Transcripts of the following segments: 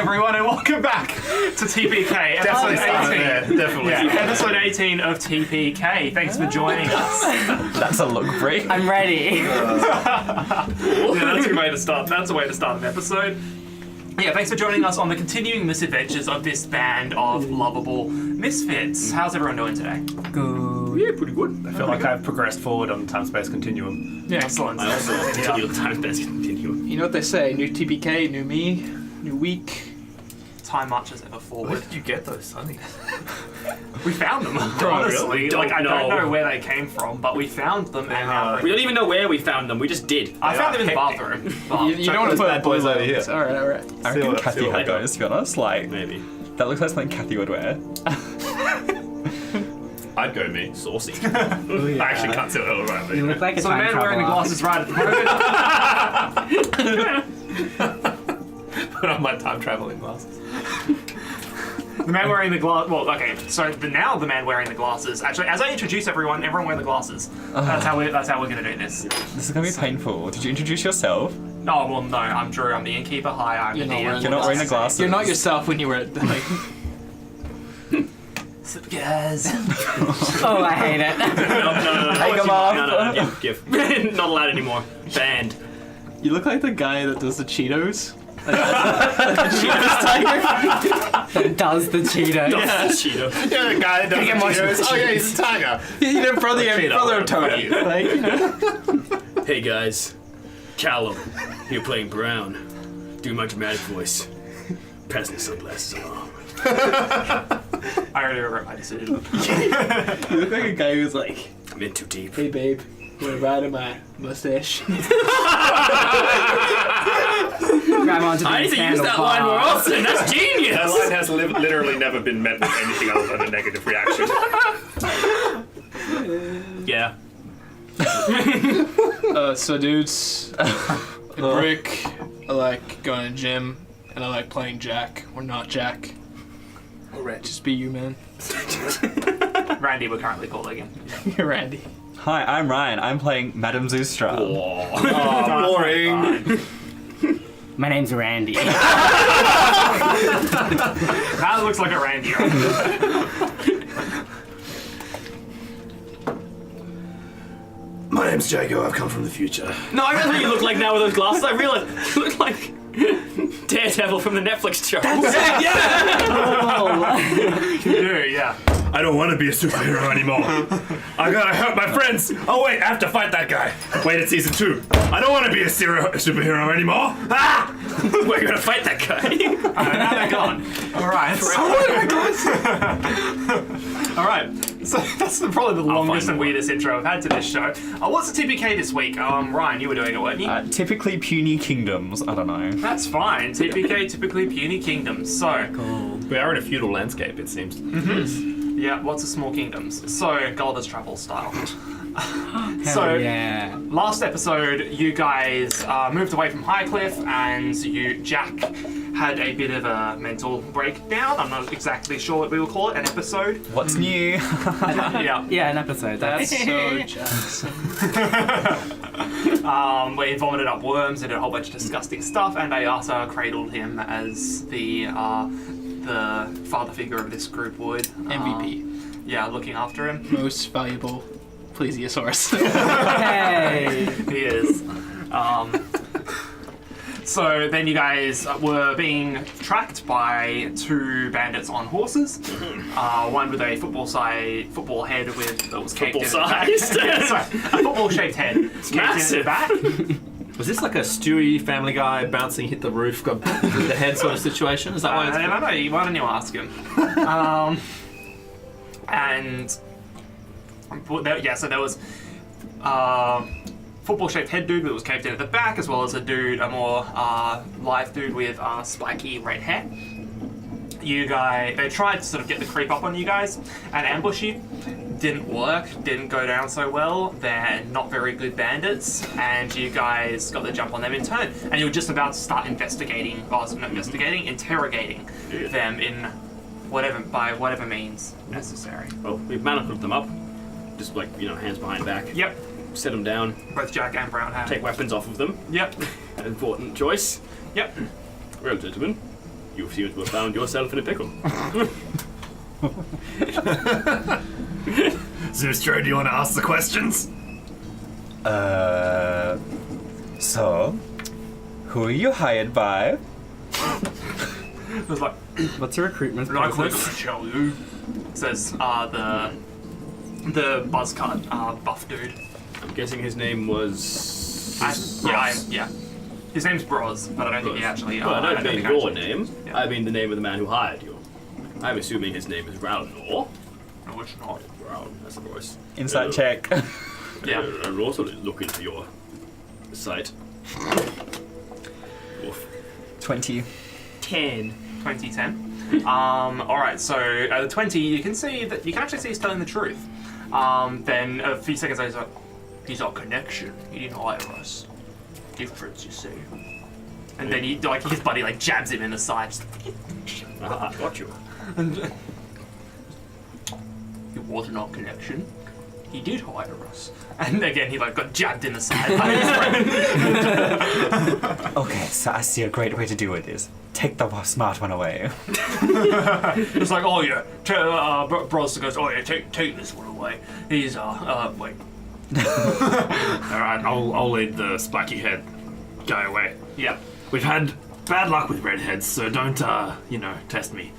everyone, and welcome back to TPK, episode 18. Definitely. Yeah, episode 18 of TPK. Thanks for joining us. That's a look break. I'm ready. Yeah, that's a way to start. That's a way to start an episode. Yeah, thanks for joining us on the continuing misadventures of this band of lovable misfits. How's everyone doing today? Good. Yeah, pretty good. I feel like I've progressed forward on the time-space continuum. Yeah, excellent. I also continue the time-space continuum. You know what they say, new TPK, new me, new week. Time marches ever forward. Where did you get those sunnies? We found them, really? honestly. We Like, I don't don't know where they came from, but we found them. And We don't even know where we found them, we just did. I found them in the hectic. bathroom. But You don't want to those put bad boys over here. Alright. I reckon what- Kathy see what had I those, to be honest. Like, Maybe. that looks like something Kathy would wear. I'd go me. Saucy. I actually can't see what it right, You look like a so the time man wearing the traveler. glasses right at the moment. Put on my time-traveling glasses. The man wearing the glass. Well, okay. So now the man wearing the glasses. Actually, as I introduce everyone wear the glasses. That's how we're gonna do this. This is gonna be painful. Did you introduce yourself? Oh well, no. I'm Drew. I'm the innkeeper. Hi, I'm You're the not DM. wearing You're not wearing the glasses. You're not yourself when you wear it. Like, Sup, guys? Oh, I hate it. No. Take 'em off. No, give. Not allowed anymore. Banned. you look like the guy that does the Cheetos. Like the Cheetos tiger. That does the Cheetos. Cheeto. Yeah, the guy that does get the more Cheetos. Oh yeah, he's a tiger. You know, brother Cheeto. of Tony. Like, you know. Hey guys. Callum. Here playing Brown. Do my dramatic voice. Pass the sunglasses along. I already regret my decision. You look like a guy who's like, I'm in too deep. hey babe, wanna ride in my mustache? Grab onto the I need to use that line more often. That's That genius. line has literally never been met with anything other than a negative reaction. Yeah. So dudes, Brick, I like going to the gym, and I like playing Jack, or not Jack. Alright, just be you, man. Randy, we're currently calling him. You're Randy. Hi, I'm Ryan. I'm playing Madame Zoostra. Boring. My name's Randy. That looks like a Randy. My name's Jago. I've come from the future. No, I realize what you look like now with those glasses. I realize you look like Daredevil from the Netflix show. You do, yeah. I don't want to be a superhero anymore. I gotta help my friends. Oh wait, I have to fight that guy. Wait, it's season 2. I don't want to be a superhero anymore. Ah! We're gonna fight that guy. Now they're gone. All right. All right. So that's probably the longest and weirdest intro I've had to this show. What's the TPK this week? Ryan, you were doing it, weren't you? Typically puny kingdoms. I don't know. That's fine. TPK, typically puny kingdoms. So, We are in a feudal landscape, it seems. yeah, lots of small kingdoms. So, Gulliver's Travel style. So yeah. Last episode, you guys moved away from Highcliff, and Jack had a bit of a mental breakdown. I'm not exactly sure what we will call it. An episode. What's new? Yeah. Yeah, an episode. That's so Jackson. Where he vomited up worms and did a whole bunch of disgusting stuff, and Ayasa cradled him as the father figure of this group would. MVP. Yeah, looking after him. Most valuable plesiosaurus. Hey. He is. So then you guys were being tracked by 2 bandits on horses. One with a football head that was caked in the back. Football-sized? Yeah, sorry, a football-shaped head caked in the massive. back. Was this like a Stewie Family Guy bouncing, hit the roof, got the head sort of situation? Is that why it's I don't know. Why don't you ask him? So there was football-shaped head dude that was caved in at the back, as well as a more lithe dude with spiky red hair. They tried to sort of get the creep up on you guys and ambush you. Didn't work, didn't go down so well. They're not very good bandits, and you guys got the jump on them in turn. And you were just about to start interrogating them by whatever means necessary. Well, we've manacled them up. Just hands behind back. Yep. Set them down. Both Jack and Brown have. Take weapons off of them. Yep. An important choice. Yep. Real gentlemen. You seem to have found yourself in a pickle. Zoostro, do you want to ask the questions? So, who are you hired by? It was like, What's your recruitment like we're process? gonna tell you. Says the buzz cut buff dude. I'm guessing his name was. Yeah. His name's Bros, but I don't think he actually. Well, I don't mean think your actually- name. Yeah. I mean the name of the man who hired you. I'm assuming his name is Ralnor. No, it's not. Brown, I suppose. Insight check. Yeah. I'll also look into your site. Oof. 20. 10. 2010. Alright, so the 20, you can see that you can actually see he's telling the truth. Then a few seconds later, he's our connection. He didn't hire us. Difference, you see. And then he, like, his buddy like jabs him in the side. Just, Ah, got you. and, it wasn't our connection. He did hire us. And again, he like got jabbed in the side by his friend. Okay, so I see a great way to deal with this. Take the smart one away. It's like, oh yeah, Bros goes, oh yeah, take this one away. He's wait. Alright, I'll lead the spiky head guy away. Yeah. We've had bad luck with redheads, so don't, test me.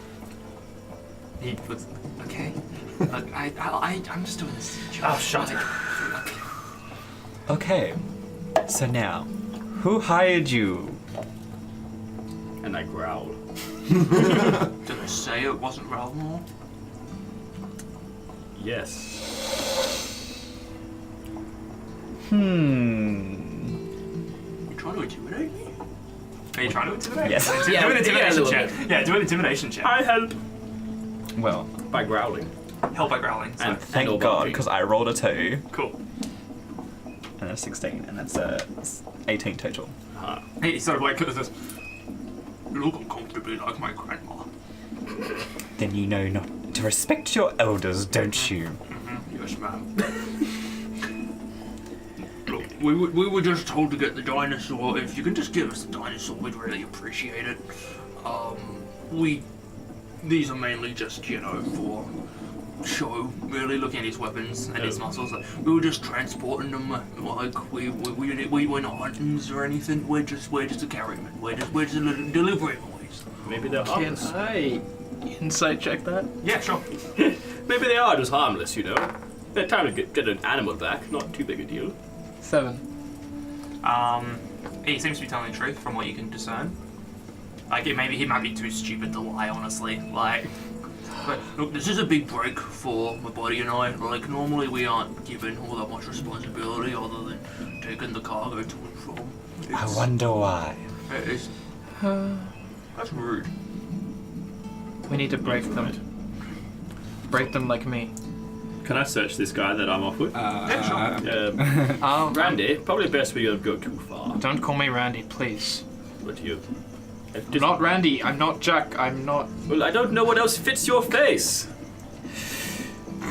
He was okay. Look, I'm just doing this job. Oh, shut it. Okay, so now, who hired you? And I growl. Did I say it wasn't Ralmore? Yes. You trying to intimidate me? Are you trying to intimidate? Yes. Do an a intimidation little check. Yeah, do an intimidation check. I help Well, by growling. Help by growling. So. And thank or God, barking. because I rolled a 2 Cool. and a 16, and that's a 18 total. He sort of like this. You look uncomfortably like my grandma. Then you know not to respect your elders, don't you? Yes, ma'am. Look, we were just told to get the dinosaur. If you can just give us the dinosaur, we'd really appreciate it. These are mainly just, for show, really, looking at his weapons and his muscles. Like, we were just transporting them. Like we we're not hunters or anything. We're just to carry them. We're just delivery boys. Maybe they're Can harmless. I insight check that? Yeah, sure. Maybe they are just harmless, They're time to get an animal back. Not too big a deal. 7. He seems to be telling the truth from what you can discern. Like, he might be too stupid to lie, honestly. Like, but look, this is a big break for my buddy and I. Like, normally we aren't given all that much responsibility other than taking the cargo to and from. I wonder why. That's rude. We need to break them. Break them like me. Can I search this guy that I'm off with? Yeah, sure. Randy, probably best we don't go too far. Don't call me Randy, please. But you. I'm not Randy. I'm not Jack. I'm not. Well, I don't know what else fits your face.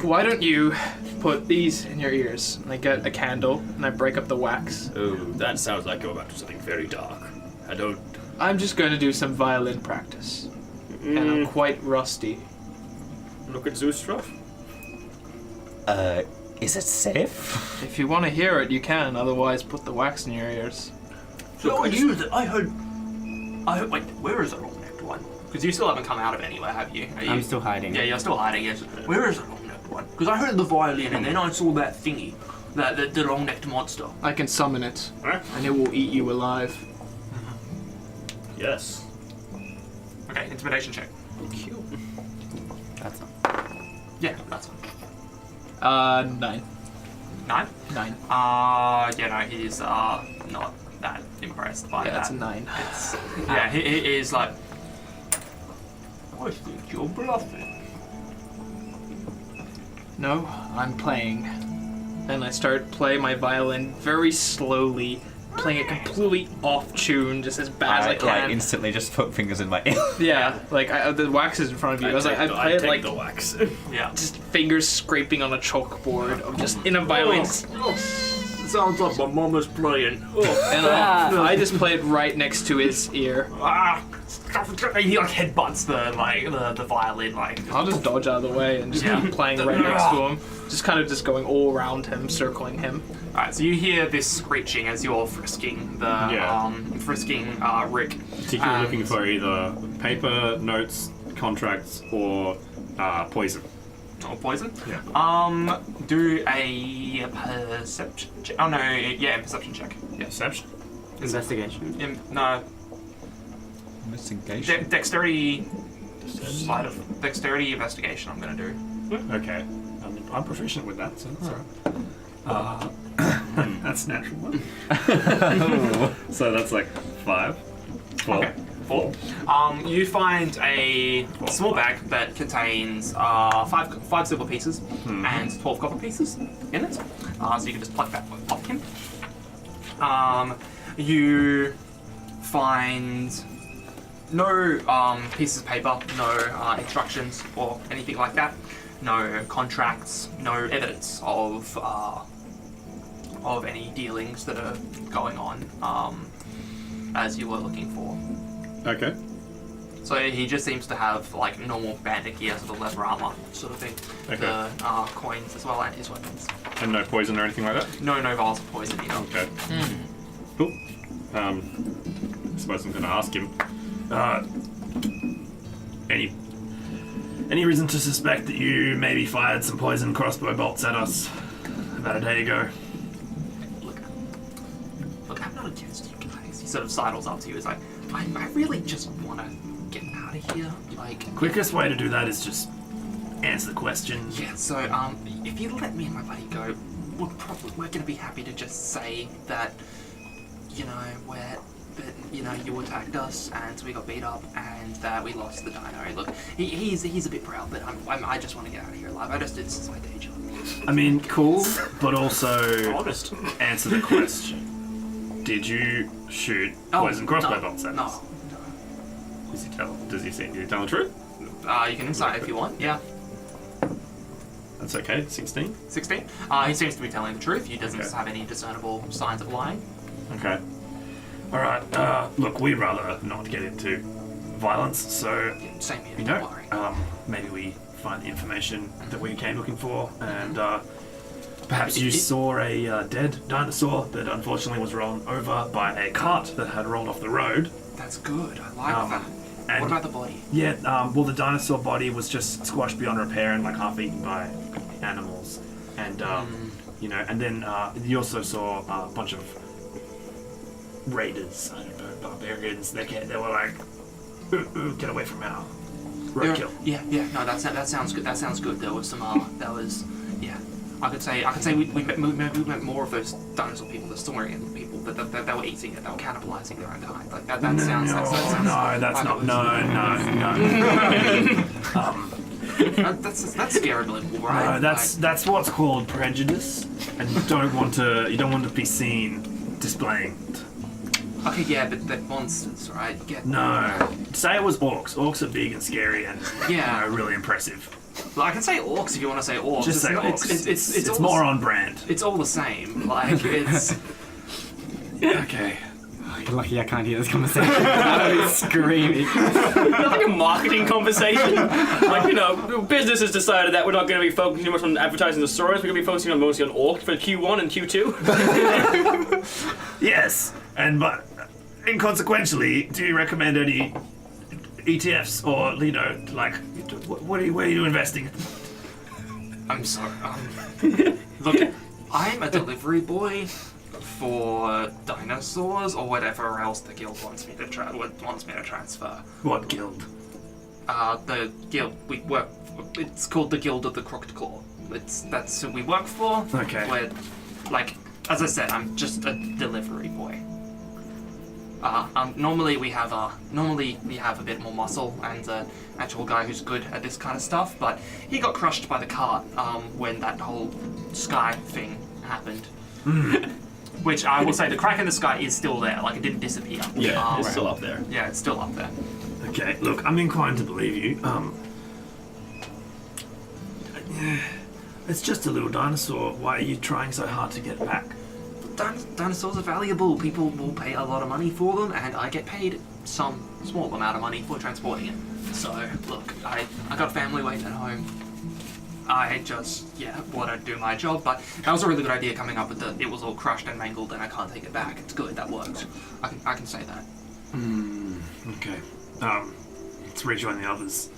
Why don't you put these in your ears? And I get a candle and I break up the wax. Oh, that sounds like you're about to do something very dark. I don't. I'm just going to do some violin practice. And I'm quite rusty. Look at Zoostroff. Is it safe? If you want to hear it, you can. Otherwise, put the wax in your ears. So I use it. I heard. Wait, where is the long-necked one? Because you still haven't come out of anywhere, have you? Are you? I'm still hiding. Yeah, you're still hiding. Yes. Where is the long-necked one? Because I heard the violin, and then I saw that thingy, the long-necked monster. I can summon it, Huh? and it will eat you alive. Yes. Okay, intimidation check. That's not. Yeah, that's one. 9. 9. 9. Yeah, no, he's not that impressed by Yeah, that. that's a 9. Yeah, he is like. I think you're bluffing. No, I'm playing. And I start playing my violin very slowly, playing it completely off tune, just as bad as I can. like instantly just put fingers in my ear. Yeah, like the wax is in front of you. I play it like the wax. Yeah. just fingers scraping on a chalkboard of just in a violin. Sounds like my mama's playing. And I just play it right next to his ear. Stop he like headbutts the violin like. I'll just dodge out of the way and just keep playing right next to him. Just kind of just going all around him, circling him. Alright, so you hear this screeching as you're frisking Rick. Particularly looking for either paper, notes, contracts, or poison. Or poison. Yeah. Do a perception check. Oh no, yeah, perception check. Yeah. Perception. Investigation. No, Investigation. dexterity. Dexterity investigation. I'm gonna do. Okay. I'm proficient with that, so that's alright. That's natural one. So that's like 5. 4. Okay. 4. You find a small bag that contains 5 silver pieces and 12 copper pieces in it. So you can just pluck that with Pumpkin. You find no pieces of paper, no instructions or anything like that. No contracts, no evidence of any dealings that are going on as you were looking for. Okay. So he just seems to have like normal bandit gear, sort of leather armor sort of thing. Okay. The coins as well and his weapons. And no poison or anything like that? No vials of poison either. Okay. Cool. I suppose I'm going to ask him. Any reason to suspect that you maybe fired some poison crossbow bolts at us about a day ago? Look, I'm not against you guys. He sort of sidles up to you. He's like, I really just want to get out of here. Like, Quickest way to do that is just answer the question. yeah. So, if you let me and my buddy go, we're gonna be happy to just say that, you attacked us and we got beat up and that we lost the dino. Look, he's a bit proud, but I just want to get out of here alive. This is my day job. I mean, cool, but also Honest. answer the question. Did you shoot poison crossbow bolts at us? No. Did he tell the truth? You can insight if you want. Yeah. That's okay. 16. 16. He seems to be telling the truth. He doesn't have any discernible signs of lying. Okay. All right. Look, we'd rather not get into violence, so Same here. Don't worry. maybe we find the information that we came looking for, and perhaps you saw a dead dinosaur that unfortunately was run over by a cart that had rolled off the road. That's good. I like that. And What about the body? Yeah, well, the dinosaur body was just squashed beyond repair and like half eaten by animals, and and then you also saw a bunch of raiders, I don't know, barbarians. They were like, ooh, get away from our roadkill. Yeah. No, that sounds good. That sounds good. There was some. Yeah. I could say we met more of those dinosaur people, the saurian people that they were eating it. They were cannibalizing their own kind. Like that sounds. No. That's scary, right? No, that's what's called prejudice, and you don't want to be seen displaying it. Okay, yeah, but they're monsters, right? No, say it was orcs. Orcs are big and scary and really impressive. Well, I can say orcs if you want to say orcs. Just say orcs. It's all more on brand. It's all the same. Like it's. Okay. You're lucky I can't hear this conversation. I would be screaming. It's like a marketing conversation. Business has decided that we're not going to be focusing too much on advertising the stories. We're going to be focusing mostly on orcs for Q1 and Q2. Yes, but inconsequently, do you recommend any ETFs or where are you investing? I'm sorry. Look, I'm a delivery boy for dinosaurs or whatever else the guild wants me to transfer. What guild? The guild we work. It's called the Guild of the Crooked Claw. That's who we work for. Okay. We're, as I said, I'm just a delivery boy. Normally we have a bit more muscle and an actual guy who's good at this kind of stuff, but he got crushed by the cart when that whole sky thing happened. Which I will say, the crack in the sky is still there. Like, it didn't disappear. Yeah, it's still up there. Yeah, it's still up there. Okay, look, I'm inclined to believe you. It's just a little dinosaur. Why are you trying so hard to get back? dinosaurs are valuable. People will pay a lot of money for them, and I get paid some small amount of money for transporting it. So, look, I got a family waiting at home. I just, want to do my job, but that was a really good idea coming up with it was all crushed and mangled and I can't take it back. It's good, that worked. I can say that. Okay. Let's rejoin the others.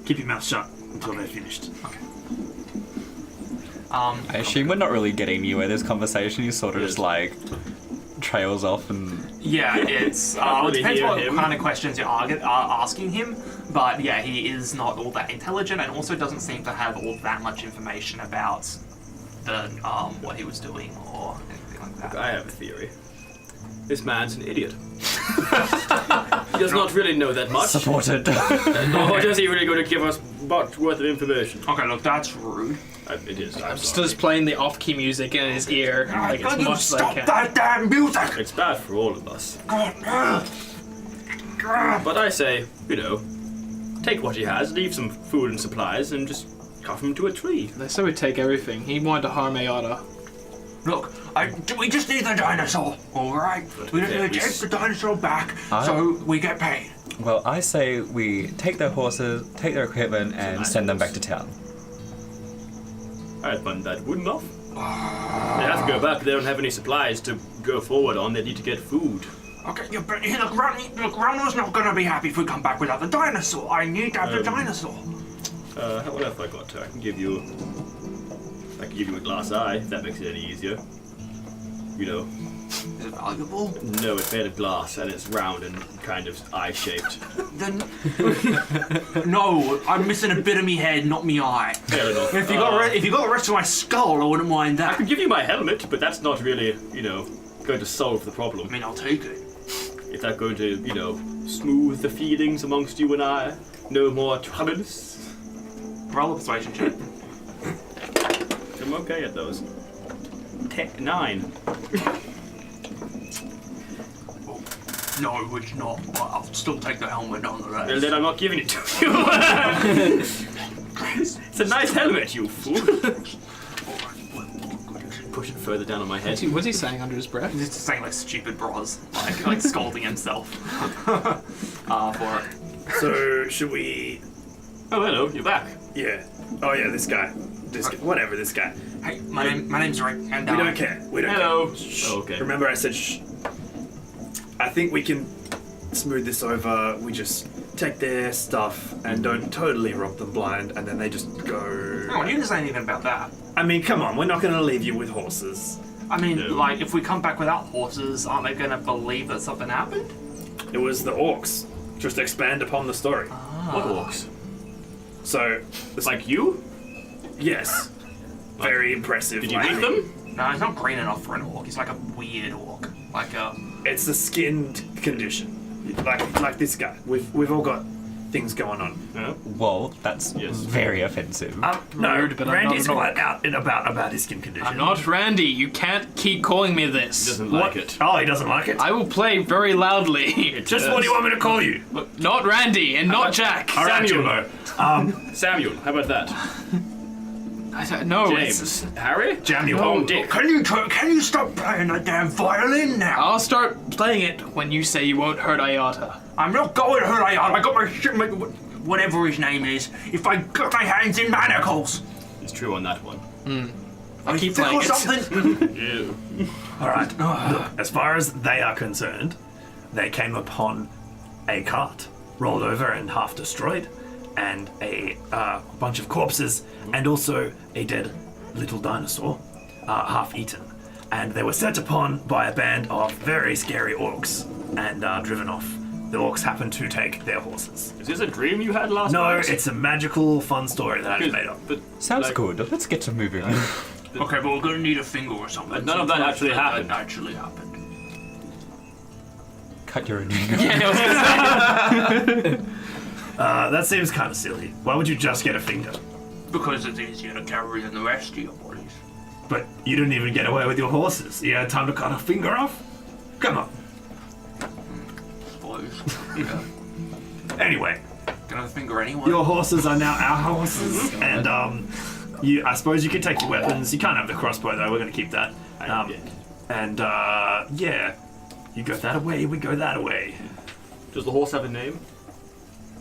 Keep your mouth shut until they're finished. Okay. I assume we're not really getting anywhere this conversation. You sort of just like trails off and. Yeah, it's. It depends what kind of questions you're asking him, but yeah, he is not all that intelligent and also doesn't seem to have all that much information about the what he was doing or anything like that. I have a theory. This man's an idiot. He does not really know that much. Supported. Nor does he really going to give us much worth of information. Okay, look, that's rude. It is. I'm Still just playing the off-key music in his ear, like as much as I can. That damn music! It's bad for all of us. But I say, take what he has, leave some food and supplies, and just cuff him to a tree. They said we'd take everything. He wanted to harm Ayata. Look, we just need the dinosaur, alright? We just need to take the dinosaur back so we get paid. Well, I say we take their horses, take their equipment, and send them back to town. I find that good enough. They have to go back. They don't have any supplies to go forward on. They need to get food. Okay, look, Ronald's not gonna be happy if we come back without the dinosaur. I need to have the dinosaur. What have I got? I can give you a glass eye, if that makes it any easier. Is it valuable? No, it's made of glass and it's round and kind of eye-shaped. Then... No, I'm missing a bit of me head, not me eye. Fair enough. If you got the rest of my skull, I wouldn't mind I that. can give you my helmet, but that's not really, going to solve the problem. I mean, I'll take it. Is that going to, smooth the feelings amongst you and I? No more troubles? Roll a persuasion check. I'm okay at those. 9. No, it's not, but I'll still take the helmet nonetheless. Well, then I'm not giving it to you. It's a nice helmet, you fool. Push it further down on my head. What's he saying under his breath? He's just saying like stupid bras, like scolding himself for it. So, should we... Oh, hello, you're back. Yeah. Oh, yeah, this guy. Whatever, this guy. Hey, my name's Rick, and We don't care. We don't Hello. care. Shh. Oh, okay. Remember I said shh. I think we can smooth this over. We just take their stuff and don't totally rob them blind, and then they just go... Hang on, you didn't say anything about that. I mean, come on, we're not going to leave you with horses. I mean, No. like, if we come back without horses, aren't they gonna believe that something happened? It was the orcs. Just expand upon the story. What orcs? So, it's Like you? yes. Very impressive. Did you like- meet them? No, he's not green enough for an orc. He's like a weird orc. Like a... It's a skinned condition. Like this guy. We've all got things going on. No. Well, that's Yes. very offensive. No, Rude, but I'm Randy's not quite out and about his skin condition. I'm not Randy. You can't keep calling me He this. doesn't What? like it. Oh, he doesn't like it? I will play very loudly. Just what do you want me to call you? Not Randy and not Jack. All right, Samuel. Jimbo. Samuel, how about that? I don't know. James. Harry? Samuel. Oh, Dick. Can you stop playing that damn violin now? I'll start playing it when you say you won't hurt Ayata. I'm not going to hurt Ayana. I got my shit, whatever his name is. If I got my hands in manacles. It's true on that one. I keep Think playing of it. something. Ew. All right. Look, as far as they are concerned, they came upon a cart rolled over and half destroyed, and a bunch of corpses, and also a dead little dinosaur, half eaten. And they were set upon by a band of very scary orcs and driven off. The orcs happened to take their horses. Is this a dream you had last No, night? it's a magical, fun story that I just made up. But Sounds like, good. Let's get to moving. Okay, but we're gonna need a finger or something. But none of that actually happened. That actually happened. Cut your own finger. That seems kind of silly. Why would you just get a finger? Because it's easier to carry than the rest of your bodies. But you didn't even get away with your horses. You had time to cut a finger off? Come on. Suppose. Yeah. Anyway, Can I have a finger anyway? your horses are now our horses, and I suppose you can take your weapons. You can't have the crossbow though. We're going to keep that. And yeah, you go that away, we go that away. Does the horse have a name?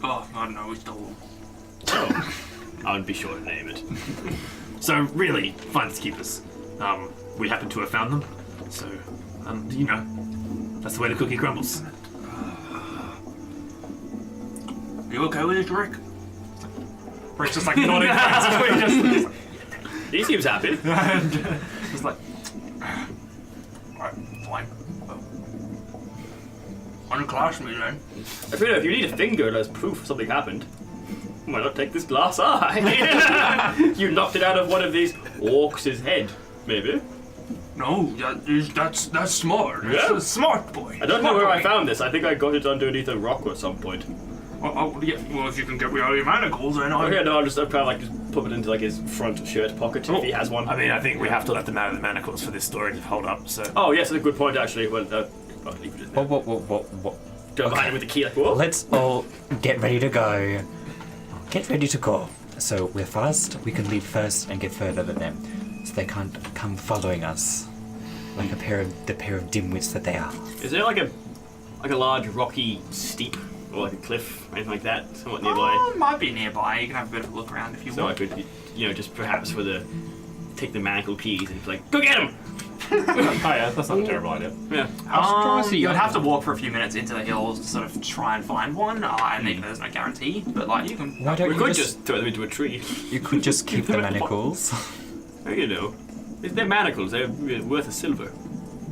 Oh, I don't know. We still. I would be sure to name it. So really, finders keepers. We happen to have found them. So, you know, that's the way the cookie crumbles. You okay with it, Rick? Rick's just like nodding frantically. He seems happy. Just like, alright, fine. Unclash me then. If you need a finger as proof something happened, why not take this glass eye? You knocked it out of one of these orcs' head, maybe. No, that's smart. Yeah. That's a smart boy. I don't know where I found this. I think I got it underneath a rock at some point. Yeah. Well, if you can get me out of your manacles, then I. Okay, no, I'm trying to like just put it into like his front shirt pocket if he has one. I mean, I think we have to let them out of the manacles for this story to hold up. So. Oh yes, that's a good point actually. Well, I'll leave it in there. What? Go behind him with the key, like whoa. Let's all get ready to go. Get ready to go. So we're fast, we can leave first and get further than them. So they can't come following us. Like the pair of dimwits that they are. Is there like a large rocky steep or like a cliff, anything like that, somewhat nearby? Oh, might be nearby. You can have a bit of a look around if you So I want. could, just perhaps take the manacle keys and be like, go get him! Oh yeah, that's not a terrible idea. Yeah. You'd have to walk for a few minutes into the hills to sort of try and find one, and even there's no guarantee. But like you can. Why don't We you could just throw them into a tree. You could just keep the manacles. You know, they're manacles. They're worth a silver.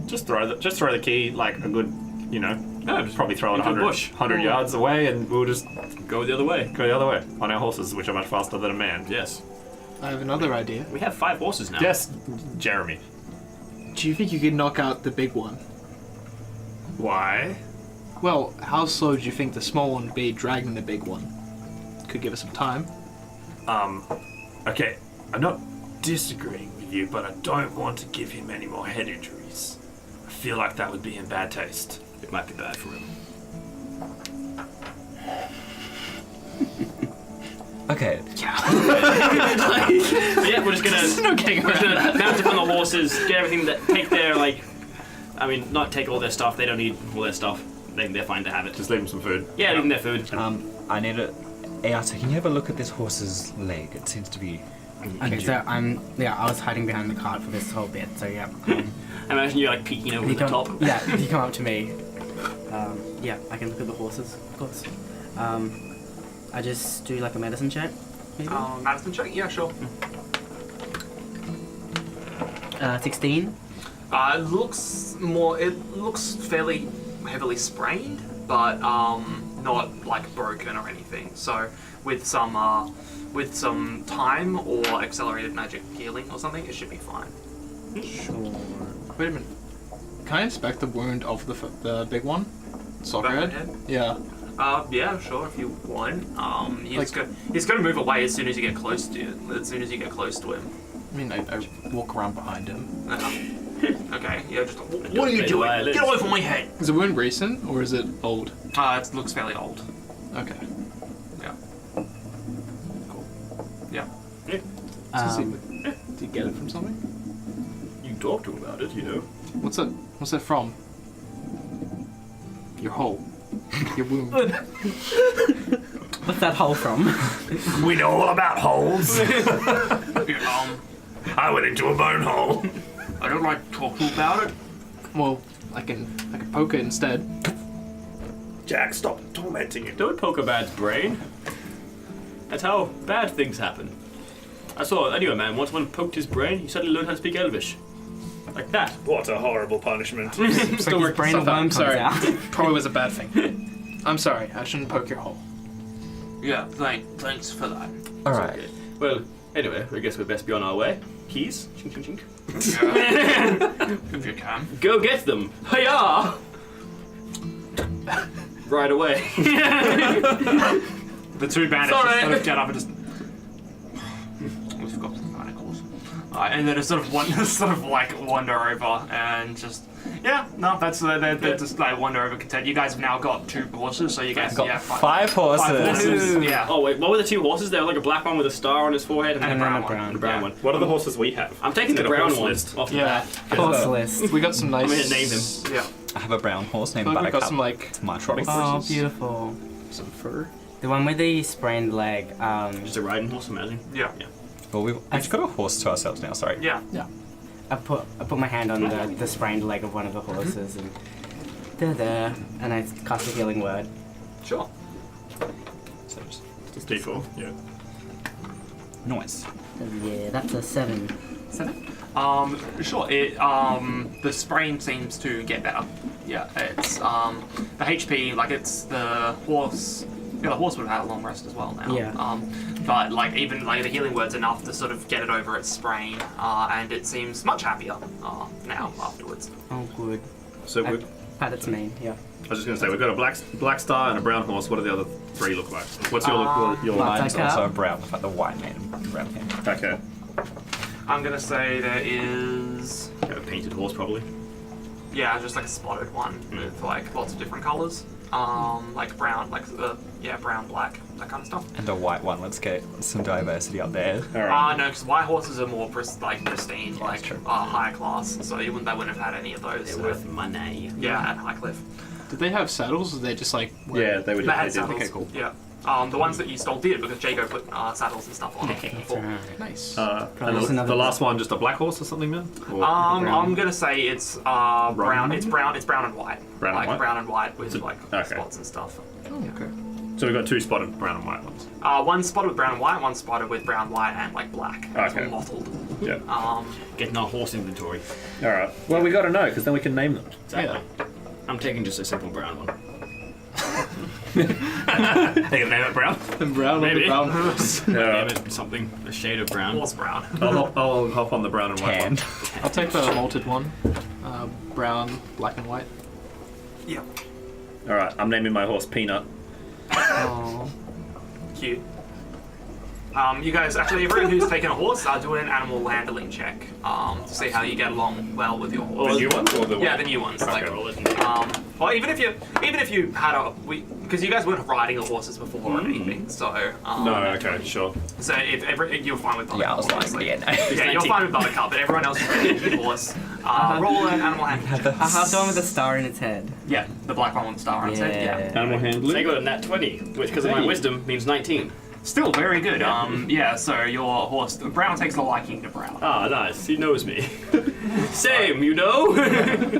Just throw the key like a good, just probably throw it into a 100, bush. 100 yards away, and we'll just Go the other way. go the other way on our horses, which are much faster than a man. Yes. I have another idea. We have 5 horses now. Yes, Jeremy. Do you think you could knock out the big one? Why? Well, how slow do you think the small one would be dragging the big one? Could give us some time. Okay, I'm not disagreeing with you, but I don't want to give him any more head injuries. I feel like that would be in bad taste. It might be bad for him. Okay. Yeah, we're just gonna. No getting We're just around gonna mount up on the horses, get everything that take their not take all their stuff. They don't need all their stuff. They're fine to have it. Just leave him some food. Yeah, leave them their food. I need a. Ayata, can you have a look at this horse's leg? It seems to be. Okay, so I was hiding behind the cart for this whole bit, so yeah. I imagine you're like peeking over you the top. Yeah, if you come up to me, yeah, I can look at the horses, of course. I just do like a medicine check, maybe? Madison check? Yeah, sure. 16. It looks fairly heavily sprained, but not like broken or anything. So with some time or accelerated magic healing or something, it should be fine. Sure. Wait a minute. Can I inspect the wound of the big one? Soccerhead? Head? Yeah. Yeah, sure, if you want. He's Like- going to move away as soon as you get close to him. I mean, I walk around behind him. Okay, yeah, just. What are Don't you say doing? violence. Get away from my head! Is the wound recent or is it old? It looks fairly old. Okay. Yeah. Cool. Yeah. Did you get it from something? You can talk to him about it, What's that from? Your hole. Your wound. What's that hole from? We know all about holes. I went into a bone hole. I don't like talking about it. Well, I can poke it instead. Jack, stop tormenting him. Don't poke a man's brain. That's how bad things happen. I knew a man once, when poked his brain, he suddenly learned how to speak Elvish. Like that. What a horrible punishment. Still his working brain stuff out. worm I'm sorry. comes out. Probably was a bad thing. I'm sorry. I shouldn't poke your hole. Yeah, thanks for that. Alright. Okay. Well, anyway, I guess we're best be on our way. Keys? Chink, chink, chink. If you can. Go get them! Hiya! Right away. The two bandits Sorry. just sort of get up and just. We forgot the manacles. And then sort of wander over and just they're just like wander over content. You guys have now got 2 horses, so you guys Got 5 horses. 5 horses. Yeah. Oh wait, what were the 2 horses? They were like a black one with a star on his forehead and, And a a brown brown one. one. The brown Yeah. one. What are the horses we have? I'm taking the Is it a brown horse one list? off the Yeah. bat. Horse list. We got some nice. I'm gonna name him. Yeah. I have a brown horse named I feel like we got Buttercup. some like It's my trotting choice. Oh, horses. beautiful. Some fur. The one with the sprained leg. Just a riding horse, imagine. Yeah. Well, we've got a horse to ourselves now, sorry. Yeah. I put my hand on the sprained leg of one of the horses and they're there, and I cast a healing word. Sure. So just D4. Yeah. noise. Yeah, that's a 7. 7. Sure. The sprain seems to get better. Yeah. It's the HP, like it's the horse. Yeah, the horse would have had a long rest as well now. Yeah. But like even like the healing word's enough to sort of get it over its sprain, and it seems much happier now afterwards. Oh, good. So I we pat its mane. Yeah. I was just going to say, we've got a black star and a brown horse. What do the other 3 look like? What's your Black Mine's Buttercup. also a brown, like the white man and brown hair. Okay. I'm gonna say there is A painted horse, probably. just like a spotted one with like lots of different colors. Like brown, brown, black, that kind of stuff. And a white one. Let's get some diversity up there. All right. No, because white horses are more pristine, Yeah, that's true. high class. So they wouldn't have had any of those. They're worth money. Yeah, at Highcliff. Did they have saddles? Or did they just like? wear- Yeah, they would. They had did. saddles. Okay, cool. Yeah. The ones that you stole did because Jago put saddles and stuff on it That's before. right. Nice. And There's another the last one, just a black horse or something, man? Or I'm gonna say it's brown. It's brown and white. Brown and like white? brown and white with So- like okay. spots and stuff. Oh, okay. So we've got 2 spotted brown and white ones. One spotted with brown and white, one spotted with brown, white, and like black. It's Okay. all mottled. Yeah. Getting our horse inventory. All right. Well, we got to know because then we can name them. Exactly. I'm taking just a simple brown one. They can name it brown. The brown Maybe. the brown horse. Name Yeah. it something, a shade of brown. Horse brown. I'll hop on the brown and white one. Tan. I'll take the malted one. Brown, black and white. Yeah. All right. I'm naming my horse Peanut. Oh. Cute. You guys, actually, everyone who's taken a horse, do an animal handling check to see how you get along well with your horse. The new ones or the Yeah, the new ones. Like, Roll it. well, even if you had because you guys weren't riding the horses before or anything, so No. Okay. Sure. So if you're fine with Buttercup, Yeah, I was like, obviously. yeah, no. Yeah, you're fine with Buttercup, but everyone else is taking a horse. Roll an animal handling check. I have the one with the star in its head. Yeah, the black one with the star on its head. Yeah. Animal They handling. got a nat 20, which because of my Hey. wisdom means 19. Still very good. Yeah. So your horse, Brown, takes a liking to Brown. Ah, nice. He knows me. Same, you know.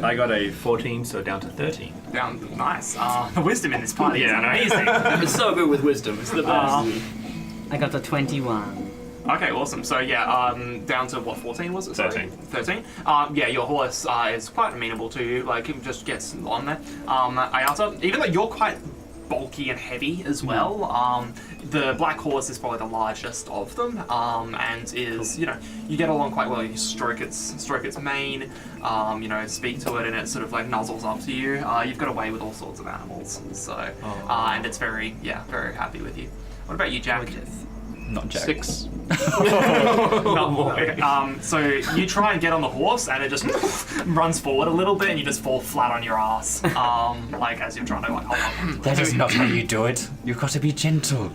I got a 14, so down to 13. Down, nice. The wisdom in this party is Yeah, I know. amazing. It's so good with wisdom. It's the best. I got the 21. Okay, awesome. So yeah, down to what, 14 was it? Sorry. 13. 13. Yeah, your horse is quite amenable to you. Like, it just gets on there. Ayata, even though you're quite bulky and heavy as well, the black horse is probably the largest of them, and is, you know, you get along quite well. You stroke its mane, you know, speak to it, and it sort of like nuzzles up to you. You've got a way with all sorts of animals, so and it's very happy with you. What about you, Jack? Not Jack. 6. Not more. So you try and get on the horse, and it just runs forward a little bit, and you just fall flat on your ass, like as you're trying to like hold on. That is not how you do it. You've got to be gentle.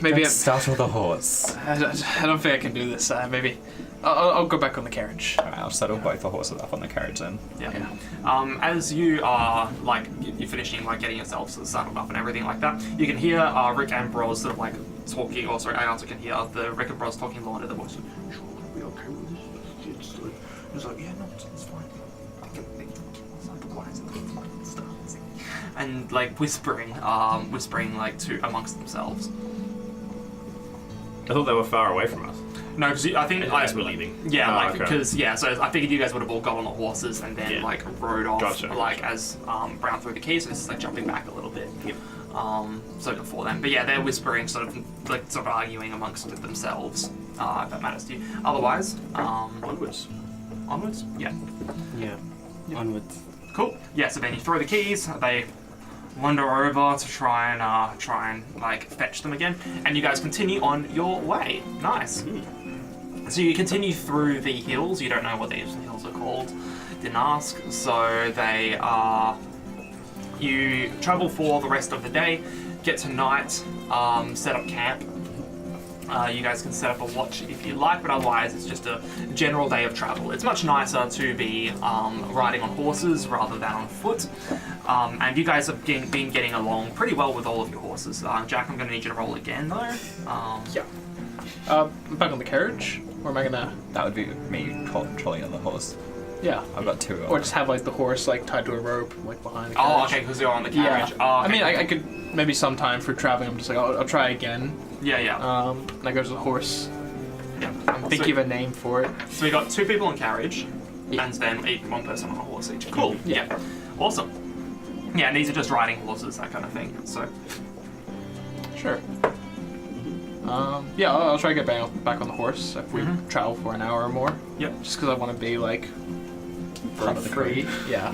Maybe Don't startle the horse. I don't think I can do this. Maybe I'll go back on the carriage. Alright, I'll settle both the horses up on the carriage then. Yeah. As you are like you're finishing like getting yourself sort of saddled up and everything like that, you can hear Rick and Bros sort of like talking. Or sorry, I also can hear the Rick and Bros talking low under the voice. Sure, we'll be okay with this. It's like yeah, no, it's fine. And like whispering like to amongst themselves. I thought they were far away from us. No, because I think As we're leaving. Yeah, Oh, like okay. because so I figured you guys would have all got on the horses and then Yeah. like rode off, Gotcha, like as Brown threw the keys, so it's like jumping back a little bit. Yep. So before then, but yeah, they're whispering, sort of arguing amongst themselves. If that matters to you. Otherwise, Onwards. onwards. Yeah. Yeah. Onwards. Cool. Yeah. So then you throw the keys. They wander over to try and like fetch them again, and you guys continue on your way. Nice. So you continue through the hills. You don't know what these hills are called. Didn't ask. So they are. You travel for the rest of the day. Get to night. Set up camp. You guys can set up a watch if you like, but otherwise it's just a general day of travel. It's much nicer to be riding on horses rather than on foot. And you guys have been getting along pretty well with all of your horses. Jack, I'm going to need you to roll again though. Yeah. Back on the carriage? Or am I gonna... That would be me trolling on the horse. Yeah. I've got 2. Or just have like the horse like tied to a rope like behind the Oh, carriage. okay, because you're on the Yeah. carriage. Oh, I okay. mean, I could maybe sometime for traveling. I'm just like, I'll try again. Yeah. And I go to the horse. Yeah. I'm thinking of a name for it. So we got 2 people in carriage, Yeah. and then 1 person on a horse each. Cool. Yeah. Yeah. Awesome. Yeah, and these are just riding horses, that kind of thing. So Sure. Yeah, I'll try to get back on the horse if we travel for an hour or more. Yep. Just because I want to be like Part of the free. Yeah.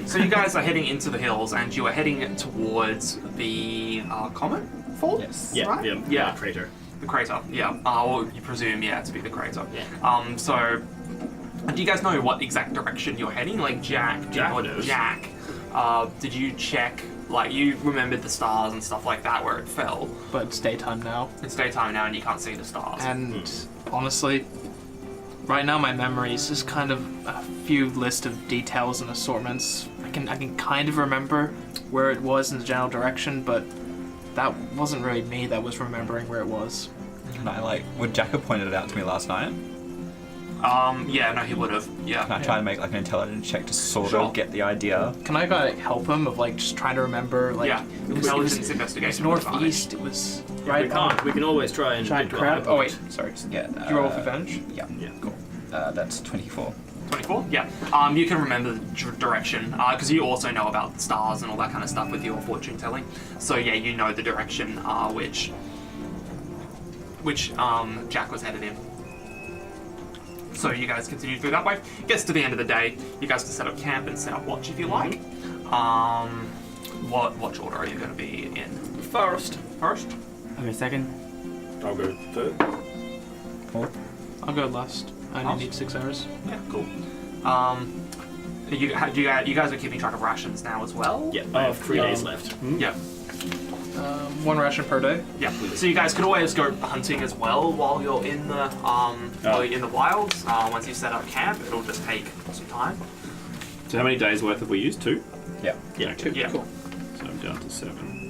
So you guys are heading into the hills, and you are heading towards the comet fall. Yes. Yeah, Right? yeah, crater. The crater. Yeah. Or you presume, yeah, to be the crater. Yeah. So do you guys know what exact direction you're heading? Like Jack knows. Jack. Did you check? Like you remembered the stars and stuff like that where it fell. But it's daytime now. It's daytime now, and you can't see the stars. And honestly, right now my memory is just kind of a few list of details and assortments. I can kind of remember where it was in the general direction, but that wasn't really me that was remembering where it was. Can I would Jack have pointed it out to me last night? Yeah, no, he would have. Yeah. Can I try and make like an intelligence check to sort Sure. of get the idea? Can I help him of just trying to remember Yeah. Intelligence investigation. northeast. It was right We can't. We can always try and giant get to a high crab. Oh wait, point. sorry. Yeah. Did you roll with advantage? Yeah. Yeah. Cool. That's 24. 24? Yeah. You can remember the direction, because you also know about stars and all that kind of stuff with your fortune telling. So yeah, you know the direction which Jack was headed in. So you guys continue through that way. Gets to the end of the day, you guys can set up camp and set up watch if you like. What watch order are you going to be in? First. First? Okay, second. I'll go third. I'll go last. I only Last? need 6 hours. Yeah, cool. You guys are keeping track of rations now as well? Yeah, I have 3 days left. Yeah. 1 ration per day. Yeah. So you guys could always go hunting as well while you're in the wilds. Once you set up camp, it'll just take some time. So how many days worth have we used? 2? Yeah. Yeah, 2. Yeah. Cool. So I'm down to 7.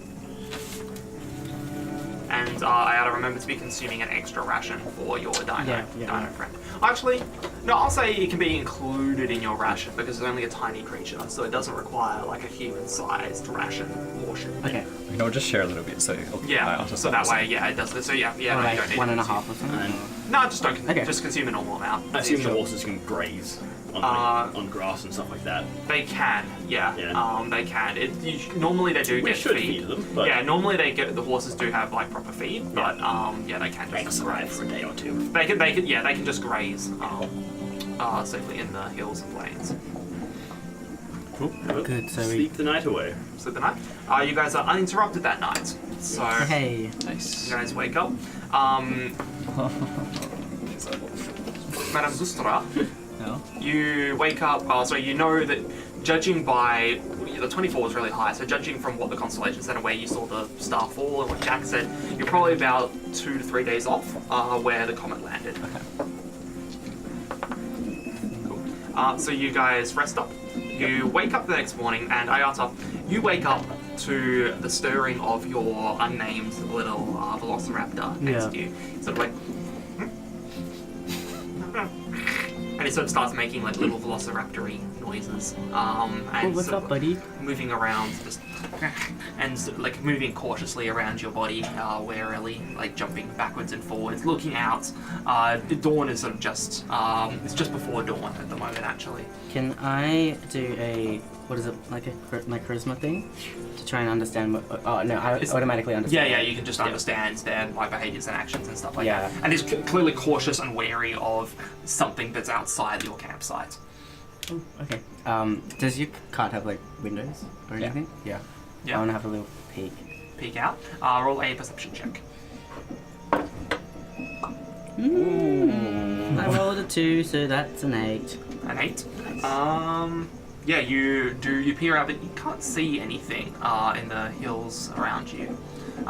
And I ought to remember to be consuming an extra ration for your dino friend. Actually, no, I'll say it can be included in your ration because it's only a tiny creature, so it doesn't require like a human-sized ration portion. Okay. We can all just share a little bit, so Yeah. So that way, yeah, it does. So yeah, Or no, you like don't need 1.5 to or something. No, just don't. Okay. Just consume a normal amount. I assume the horses can graze on grass and stuff like that. They can, yeah. Yeah. They can. Normally they do We get should feed. feed them, but Yeah, normally the horses do have like proper feed, but yeah, they can they just can survive graze. for a day or 2. They can just graze safely in the hills and plains. Cool. Good, so we- sleep the night away. So the night, you guys are uninterrupted that night. So Hey. Nice. you guys wake up. Madame Zustra, No? you wake up. So you know that judging by the 24 was really high. So judging from what the constellations and where you saw the star fall and what Jack said, you're probably about 2 to 3 days off where the comet landed. Cool. So you guys rest up. You wake up the next morning, and Ayata, you wake up to the stirring of your unnamed little velociraptor next Yeah. to you. Sort of like. And he sort of starts making like little velociraptor-y noises. And What's sort up, of, buddy? moving around, just and sort of, like moving cautiously around your body, warily, like jumping backwards and forwards, looking out. The dawn is sort of just it's just before dawn at the moment, actually. Can I do what is it, like my charisma thing? To try and understand what... Oh, no, I automatically Yeah, understand. yeah, you can just understand their like behaviors and actions and stuff like Yeah. that. And he's clearly cautious and wary of something that's outside your campsite. Oh, okay. Does your cart have, like, windows or Yeah. anything? Yeah. Yeah. I want to have a little peek. Peek out. Roll a perception check. Ooh. I rolled a 2, so that's an 8. An 8. Yeah, you peer out, but you can't see anything in the hills around you. The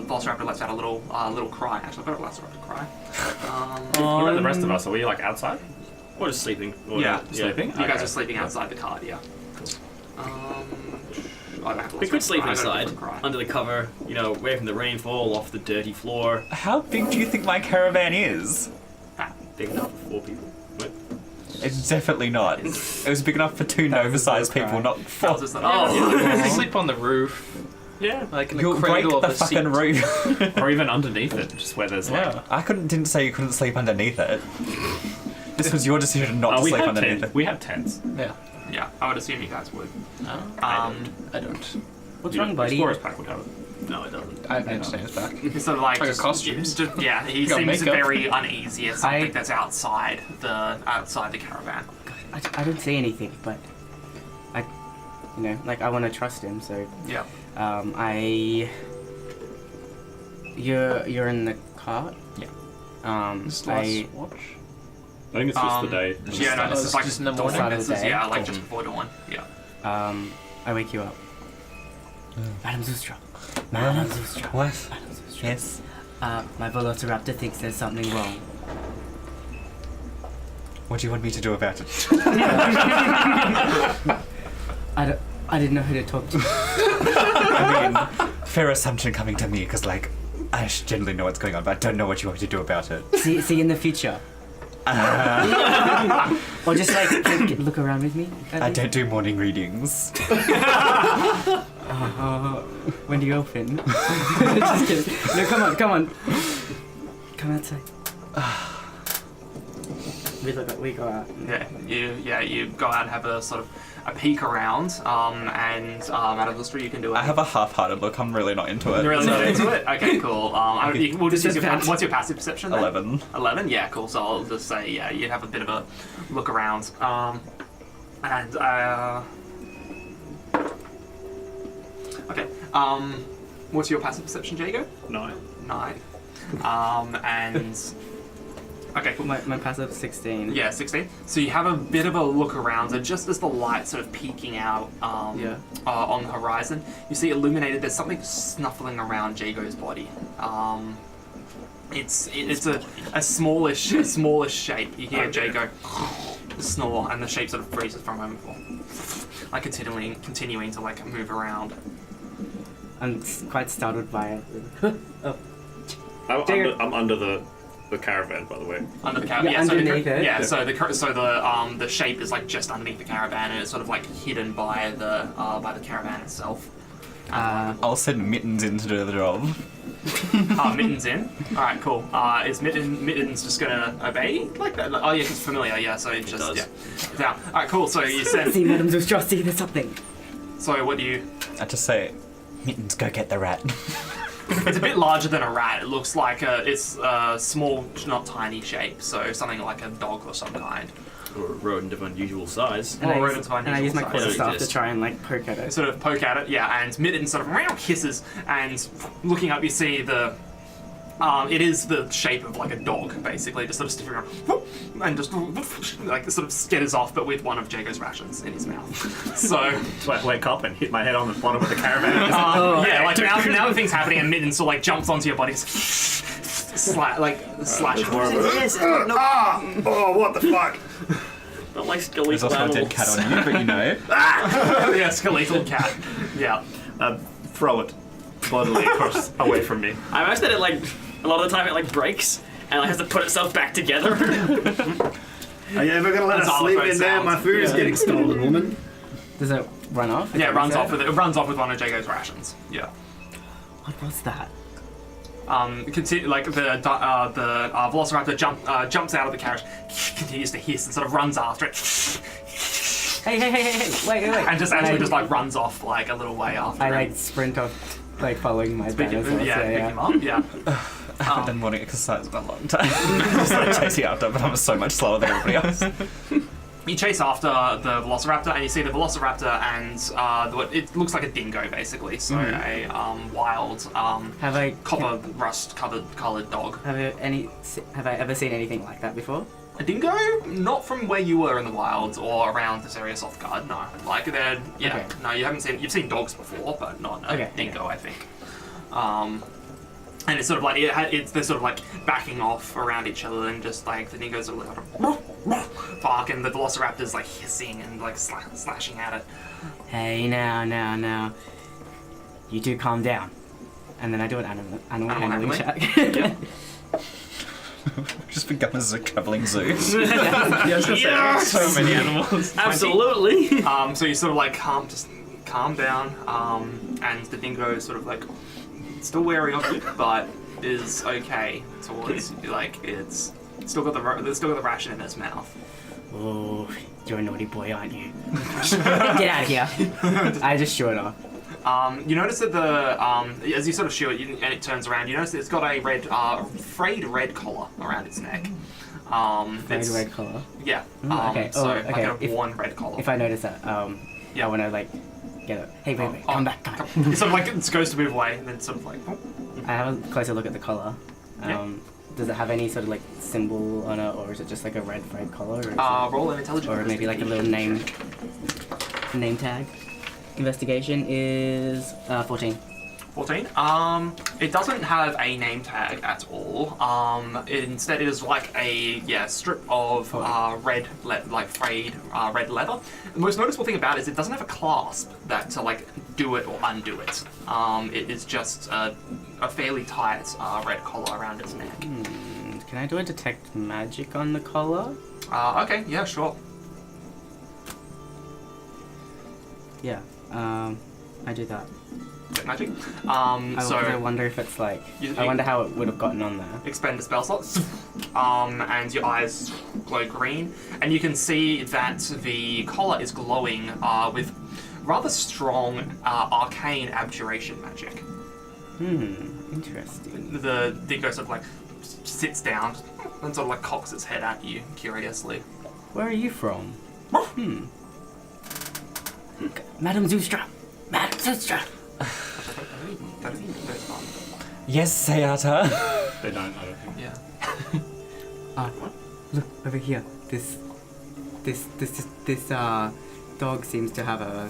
Velociraptor lets out a little cry. Actually, I've got a Velociraptor cry. What about the rest of us? Are we like outside? Or just sleeping? Or Yeah, sleeping? You guys Okay. are sleeping outside the card, yeah. I don't have We could sleep I've got a inside, different cry. under the cover, away from the rainfall, off the dirty floor. How big do you think my caravan is? Big enough for 4 people. What? It's definitely not. It was big enough for 2 Nova-sized cry. people, not That 4. was just an- You could sleep on the roof, Yeah. like in the You'll break cradle of the the fucking seat. roof. Or even underneath it, just where there's like. Yeah, I didn't say you couldn't sleep underneath it. This was your decision not to we sleep have underneath tents. it. We have tents. Yeah. Yeah, I would assume you guys would. I don't. What's wrong, buddy? Explorer's pack would have it. No, it doesn't. I understand his back. He's sort of like, Like a costume. Yeah, he Got seems makeup. very uneasy at something I- that's outside the caravan. I don't say anything, but I want to trust him. So Yeah. you're in the cart. Yeah. This I last watch. I think it's just the day. Yeah, no, this is like just in the dawn. morning? Start of the This is, day. yeah, like just before dawn. Yeah. I wake you up. Madam Zustra. Madam Zustra. What? Madam Zustra. Yes. My Velociraptor thinks there's something wrong. What do you want me to do about it? I didn't know who to talk to. I mean, fair assumption coming to me, because, like, I generally know what's going on, but I don't know what you want me to do about it. see you in the future. Or just like look around with me. I don't do morning readings. When do you open? Just kidding. No, come on. Come outside. we go out. Yeah, you go out and have a sort of a peek around, and out of the street you can do it. I have a half-hearted look. I'm really not into it. You're really not into it? Okay, cool. We'll just use your what's your passive perception then? 11. 11? Yeah, cool. So I'll just say, yeah, you have a bit of a look around. Okay. What's your passive perception, Jago? 9. 9. And... Okay, cool. My passive 16. Yeah, 16. So you have a bit of a look around, and just as the light sort of peeking out on the horizon, you see illuminated. There's something snuffling around Jago's body. It's a smallish shape. You hear Jago snore, and the shape sort of freezes for a moment before, like continuing to like move around. I'm quite startled by it. Oh. I'm under the caravan, by the way. Under the caravan, Yeah, underneath it. Yeah, so the shape is like just underneath the caravan, and it's sort of like hidden by the caravan itself. I'll send Mittens in to do the job. Mittens in. All right, cool. Is Mittens just gonna obey like that? Oh yeah, it's familiar. Yeah, so it just does. yeah. Down. All right, cool. So you send. See, Madam Zustra, see, there's something. So what do you? I just say, Mittens, go get the rat. It's a bit larger than a rat. It looks like it's a small, not tiny shape. So something like a dog or some kind. Or a rodent of unusual size. And I rodents of use my unusual quarter size. staff to Exist. try and like poke at it. Sort of poke at it, yeah, and Mittens sort of hisses, and looking up you see the it is the shape of like a dog, basically, just sort of sniffing around, and just like sort of skitters off, but with one of Jago's rations in his mouth. So So I wake up and hit my head on the bottom of the caravan. yeah, like now the thing's happening, and Mittens sort of like jumps onto your body, slash. Oh, what the fuck? Not like There's skeletal also a dead animals. cat on you, but you know. Yeah, skeletal cat. Yeah. Throw it bodily across away from me. I imagine that it like a lot of the time it like breaks and like has to put itself back together. Are you ever gonna let That's us all sleep it in there? sounds. My food is getting stolen, woman. Does it run off? Yeah, it runs off with one of Jago's rations. Yeah. What was that? Like the Velociraptor jumps out of the carriage, continues to hiss and sort of runs after it, Hey, wait. and just actually just like runs off like a little way after I him. like sprint off, like following my Pick him- dinosaurs. pick him up. Yeah. I haven't done morning exercise in a long time. Just like chasing after, but I'm so much slower than everybody else. You chase after the Velociraptor, and you see the Velociraptor and what it looks like a dingo, basically. So a wild Have I copper rust coloured dog. have I ever seen anything like that before? A dingo? Not from where you were in the wilds or around this area, Softguard. No, like they're Okay. No, you haven't seen. You've seen dogs before, but not a Okay, dingo, I think. And it's sort of like they're sort of like backing off around each other, and just like the dingoes are like bark, and the Velociraptor's like hissing and like slashing at it. Hey, now. You do calm down. And then I do an animal handling check. Yeah. Just become a traveling zoo. Yes! So many animals. Absolutely. So you sort of like calm down, and the dingo is sort of like still wary of you, but is okay towards like it's still got the ration in its mouth. Oh, you're a naughty boy, aren't you? Get out of here. I just shoo it off. You notice that the as you sort of shoot it and it turns around, you notice that it's got a frayed red collar around its neck. Frayed It's- red collar. Yeah. Okay. So okay. like a worn red collar. If I notice that, Yeah. I want to like get it. Hey, wait, Oh, come back. It sort of like it goes to move away, and then sort of like. I have a closer look at the collar. Yeah. Does it have any sort of like symbol on it, or is it just like a red frayed collar, or, is Roll an intelligence. or maybe like a little name tag? Investigation is 14. 14. It doesn't have a name tag at all. Instead, it is like a strip of frayed red leather. The most noticeable thing about it is it doesn't have a clasp that to like do it or undo it. It is just a fairly tight red collar around its neck. Can I do a detect magic on the collar? Okay, yeah, sure. Yeah. I do that. Detect magic. I wonder if it's like. I wonder how it would have gotten on there. Expend a spell slot, and your eyes glow green, and you can see that the collar is glowing with rather strong arcane abjuration magic. Interesting. The dingo sort of like sits down and sort of like cocks its head at you curiously. Where are you from? Madam Zoostra! Madam Zoostra! That is dingo's mum. Yes, Sayata. They don't, I don't think. Yeah. Look over here. This dog seems to have a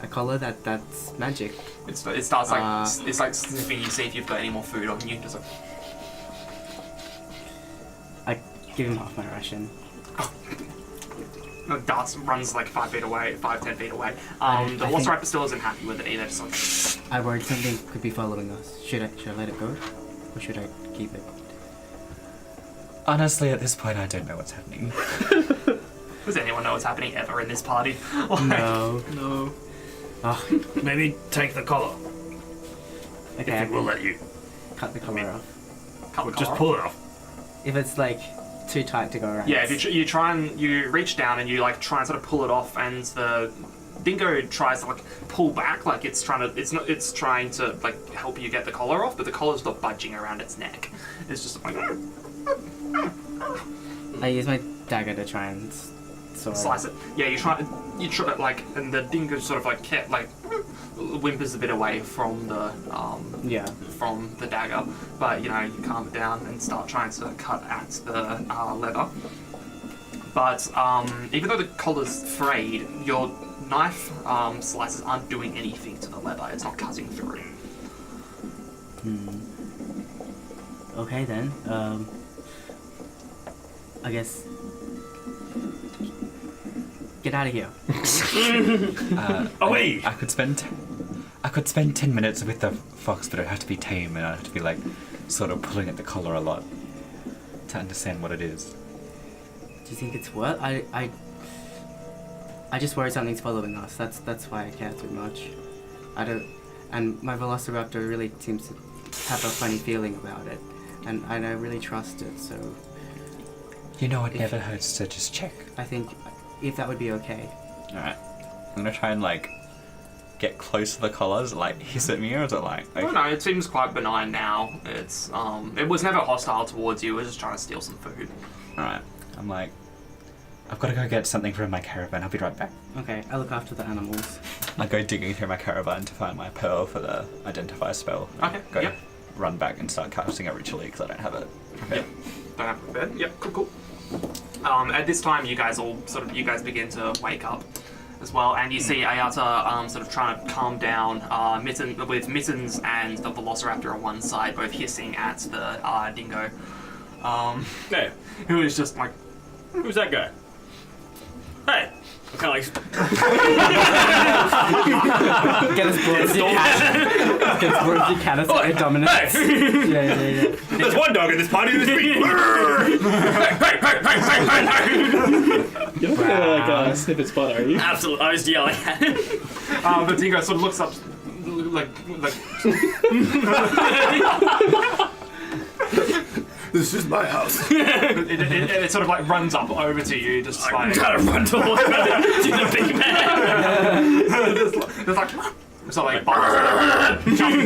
collar that's magic. It starts like it's like sniffing you, see if you've got any more food on you. Just like I give him half my ration. darts, runs like 10 feet away. The I think- Velociraptor still isn't happy with it either. Just like, I worried something could be following us. Should I let it go, or should I keep it? Honestly, at this point, I don't know what's happening. does anyone know what's happening ever in this party? No. No. Oh, Maybe take the collar. okay. If it will let you. Cut the collar off. Cut the Just collar pull it off. If it's like too tight to go around. Yeah, if you try and you reach down and you like try and sort of pull it off, and the dingo tries to like pull back, like it's trying to like help you get the collar off, but the collar's not budging around its neck. It's just like I use my dagger to try and slice it. Yeah, you try like, and the dingo sort of like whimpers a bit away from the from the dagger, but you calm it down and start trying to cut at the leather. But even though the collar's frayed, your knife slices aren't doing anything to the leather. It's not cutting through. Okay then. I guess. Get out of here. Away! I could spend 10 minutes with the fox, but it'd have to be tame, and I'd have to be like sort of pulling at the collar a lot to understand what it is. Do you think it's worth? I just worry something's following us. That's why I care too much. I don't. And my Velociraptor really seems to have a funny feeling about it, and I really trust it. So You know, it never hurts to just check. I think if that would be okay. Alright. I'm gonna try and like get close to the collars, like hiss at me, or is it like I don't know, it seems quite benign now. It's it was never hostile towards you, it was just trying to steal some food. Alright. I'm like, I've got to go get something from my caravan. I'll be right back. Okay, I look after the animals. I go digging through my caravan to find my pearl for the identify spell. Okay, Go yep. run back and start casting it ritually because I don't have it. Yep. Don't have it prepared. Yep, cool. At this time, you guys begin to wake up as well, and you see Ayata sort of trying to calm down with Mittens and the Velociraptor on one side, both hissing at the dingo. Hey, Who is just like, who's that guy? Hey, I'm kind of like. Get as broad as you can. Get as broad as you can. It's Oi, very dominant. hey! Yeah. There's one dog in this party who's me. You're not gonna like snip its butt, are you? Absolutely, I was yelling at him. the dingo sort of looks up, like. This is my house. it sort of like runs up over to you, just I'm like. trying to run towards the big man. There's like. So like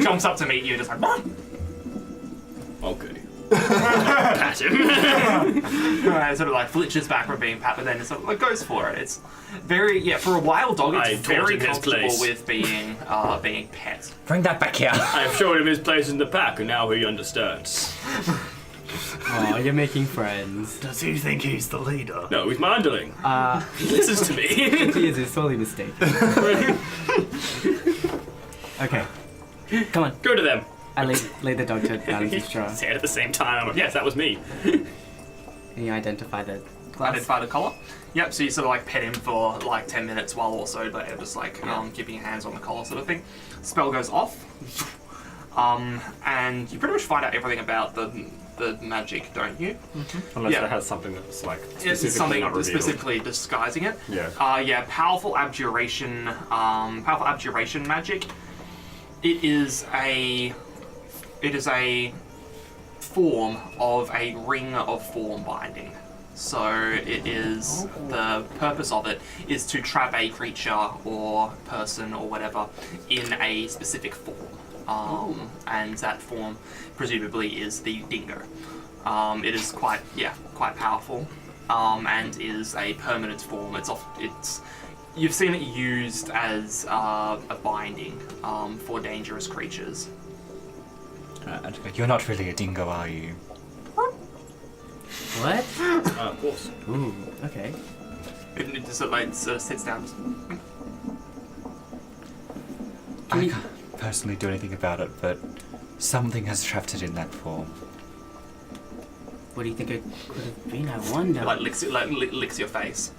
jumps up to meet you, just like. Okay. Pat him. It sort of like flinches back from being pat, but then it sort of like goes for it. It's very for a wild dog. I It's taught very him his comfortable place. with being pet. Bring that back here. I've showed him his place in the pack, and now he understands. Oh, you're making friends. Does he think he's the leader? No, he's my underling. He listens to me. He is sorely mistaken. Okay. Come on. Go to them. I lay the dog to balance his jaw. Say it at the same time. I'm like, yes, that was me. And you identify the class. Identify the collar. Yep. So you sort of like pet him for like 10 minutes while also just like keeping your hands on the collar, sort of thing. Spell goes off. And you pretty much find out everything about the magic, don't you? Unless Yeah. it has something that's like It's specifically something not revealed. specifically disguising it. Yeah. Powerful abjuration magic. It is a form of a ring of form binding. So it is the purpose of it is to trap a creature or person or whatever in a specific form. And that form presumably is the dingo. It is quite powerful, and is a permanent form. You've seen it used as a binding for dangerous creatures. You're not really a dingo, are you? What? Of course. Ooh, okay. It just sort of sits down. I can't personally do anything about it, but something has trapped it in that form. What do you think it could have been? I wonder. Licks your face.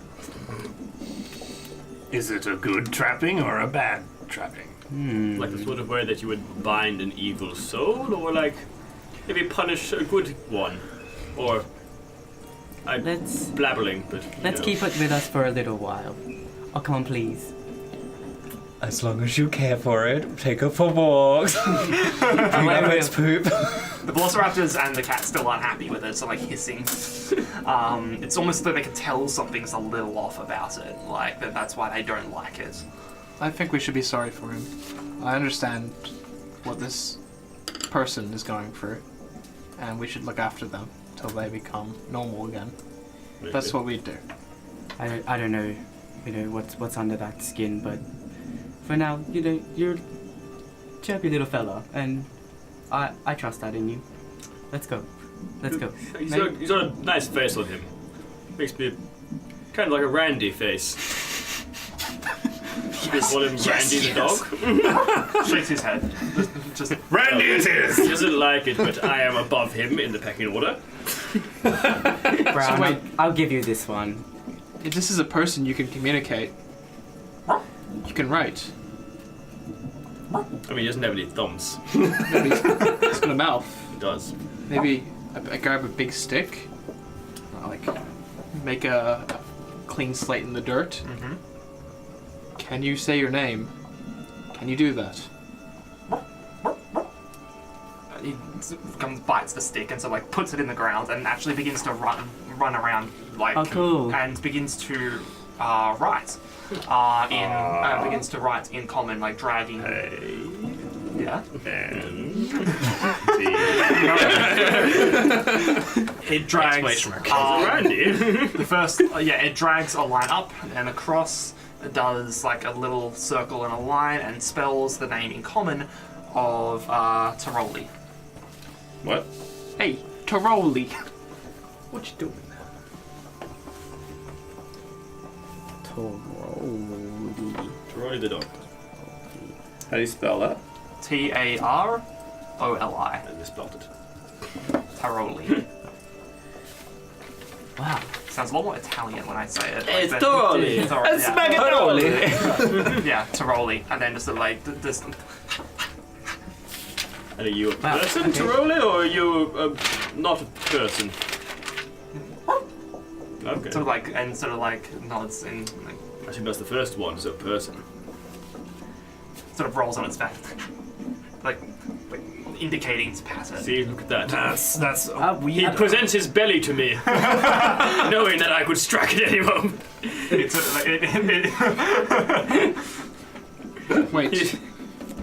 Is it a good trapping or a bad trapping? Like the sort of way that you would bind an evil soul, or like maybe punish a good one, or I'm blabbling, but Let's keep it with us for a little while. Oh, come on, please. As long as you care for it, take it for walks. Bring up its poop. The Velociraptors and the cat still aren't happy with it, so like hissing. It's almost like they can tell something's a little off about it. Like that's why they don't like it. I think we should be sorry for him. I understand what this person is going through, and we should look after them till they become normal again. That's what we do. I don't know, what's under that skin, but for now, you're a chirpy little fella, and I trust that in you. Let's go. Let's go. He's got a nice face on him. Makes me kind of like a Randy face. Just call him Randy the dog. Shakes his head. Just Randy it is! He doesn't like it, but I am above him in the pecking order. Brown, So wait. I'll give you this one. If this is a person, you can communicate. You can write. I mean, he doesn't have any thumbs. Maybe he's got a mouth. He does. Maybe I grab a big stick, like make a clean slate in the dirt. Mhm. Can you say your name? Can you do that? he comes, bites the stick, and so like puts it in the ground, and actually begins to run around like Oh, cool. and begins to write begins to write in common, like dragging Yeah. And It drags. Exclamation mark. around you. The first, it drags a line up and across. It does like a little circle and a line and spells the name in common of Tiroli. What? Hey, Tiroli. What you doing? Troy the dog. How do you spell that? Taroli. I misspelled it. Tiroli. Wow. Sounds a lot more Italian when I say it. It's the- Tiroli. Tiroli, yeah. Spaghetti. Yeah, Tiroli, and then just like this. And are you a Wow, person, okay. Tiroli, or are you not a person? Okay. Sort of like nods and like, I think that's the first one, so person. sort of rolls on its back, like indicating its pattern. See, look at that. That's He presents his belly to me, knowing that I could strike at any moment. It's Wait.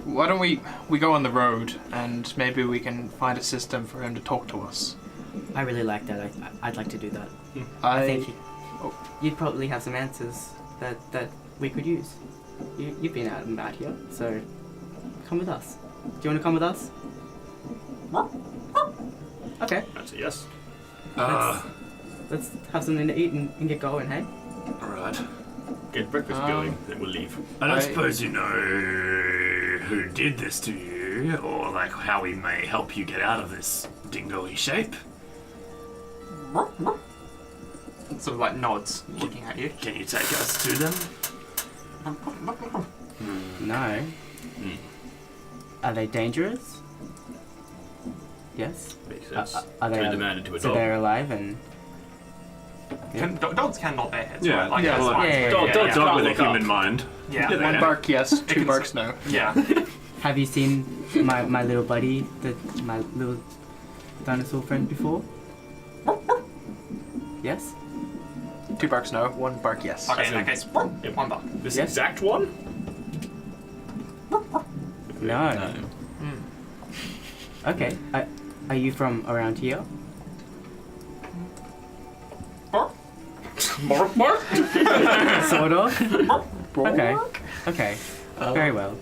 Why don't we go on the road and maybe we can find a system for him to talk to us? I really like that. I'd like to do that. I I think you'd probably have some answers that we could use. You've been out and about here, so come with us. Do you want to come with us? Okay, That's a yes. let's have something to eat and get going, hey? Alright. Get breakfast going, then we'll leave. I don't I- suppose you know who did this to you, or like how we may help you get out of this dingo-y shape. sort of like nods, looking at you. Can you take us to them? No. Are they dangerous? Yes. Makes sense. Are they? Turn the man into a So dog. they're alive and. Dogs can nod their heads, Yeah, right? Like, yeah, that's well, fine. yeah, Dog- dogs yeah, are- With a look up. human mind. yeah, Yeah, One bark yes, two can- barks no. yeah. Have you seen my little buddy, my little dinosaur friend before? Yes. Two barks no, one bark yes. Okay, in that case, one bark. This Yes. exact one? No. Okay. Are you from around here? Bark, bark. Sort of. Okay. Okay. Very well.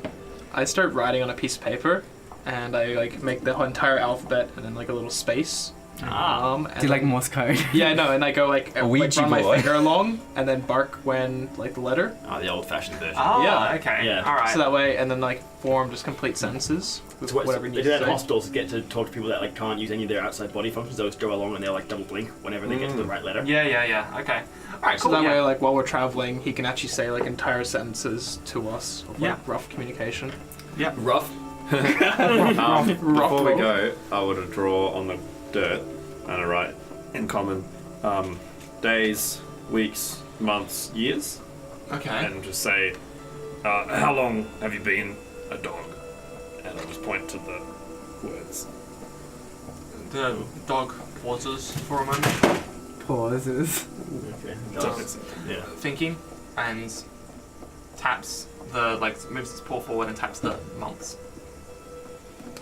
I start writing on a piece of paper, and I like make the entire alphabet and then like a little space. And Do you like Morse code? Yeah, I know, and I go like, Ouija run my board. finger along, and then bark when like the letter. Ah, the old-fashioned version. Oh, Yeah. okay. Yeah. All right. So that way, and then like form just complete sentences with So whatever you they need do that to in say. hospitals to get to talk to people that like can't use any of their outside body functions. They'll just go along and they'll like double blink whenever they get to the right letter. Yeah. Okay. All right. So Cool. that yeah. way, like while we're traveling, he can actually say like entire sentences to us, of, like, Yeah. rough communication. Rough. Before we go, I would draw on the dirt and I write in common days, weeks, months, years, Okay. And just say, how long have you been a dog? And I'll just point to the words. The dog pauses for a moment, Pauses. Okay. So it's- Yeah. thinking, and taps the moves its paw forward and taps the months.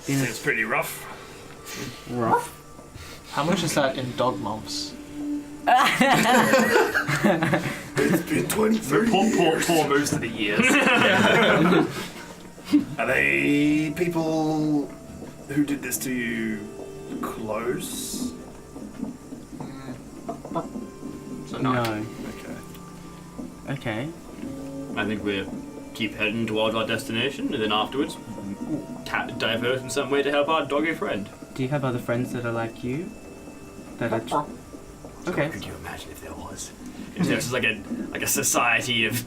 Seems pretty rough. Rough. How much is that in dog months? It's been 20, 30 Paw moves to the years. Are they people who did this to you close? So no. Okay. Okay. I think we'll keep heading towards our destination, and then afterwards, divert in some way to help our doggy friend. Do you have other friends that are like you? That are. Okay. Could you imagine if there was? If there was like a society of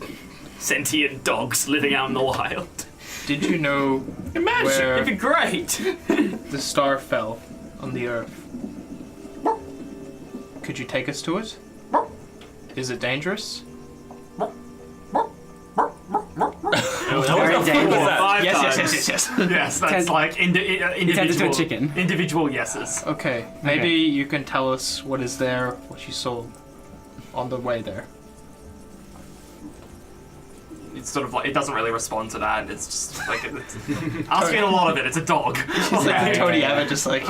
sentient dogs living out in the wild. Did you know Imagine, where it'd be great. the star fell on the Earth? Could you take us to it? Is it dangerous? Very dangerous. Yes. Yes, that's Tend- like turned into a individual chicken. Individual yeses. Okay, maybe you can tell us what is there, what you saw on the way there. it's sort of like it doesn't really respond to that. It's just like it's asking a lot of it. It's a dog. It's like Tony Abbott, just like You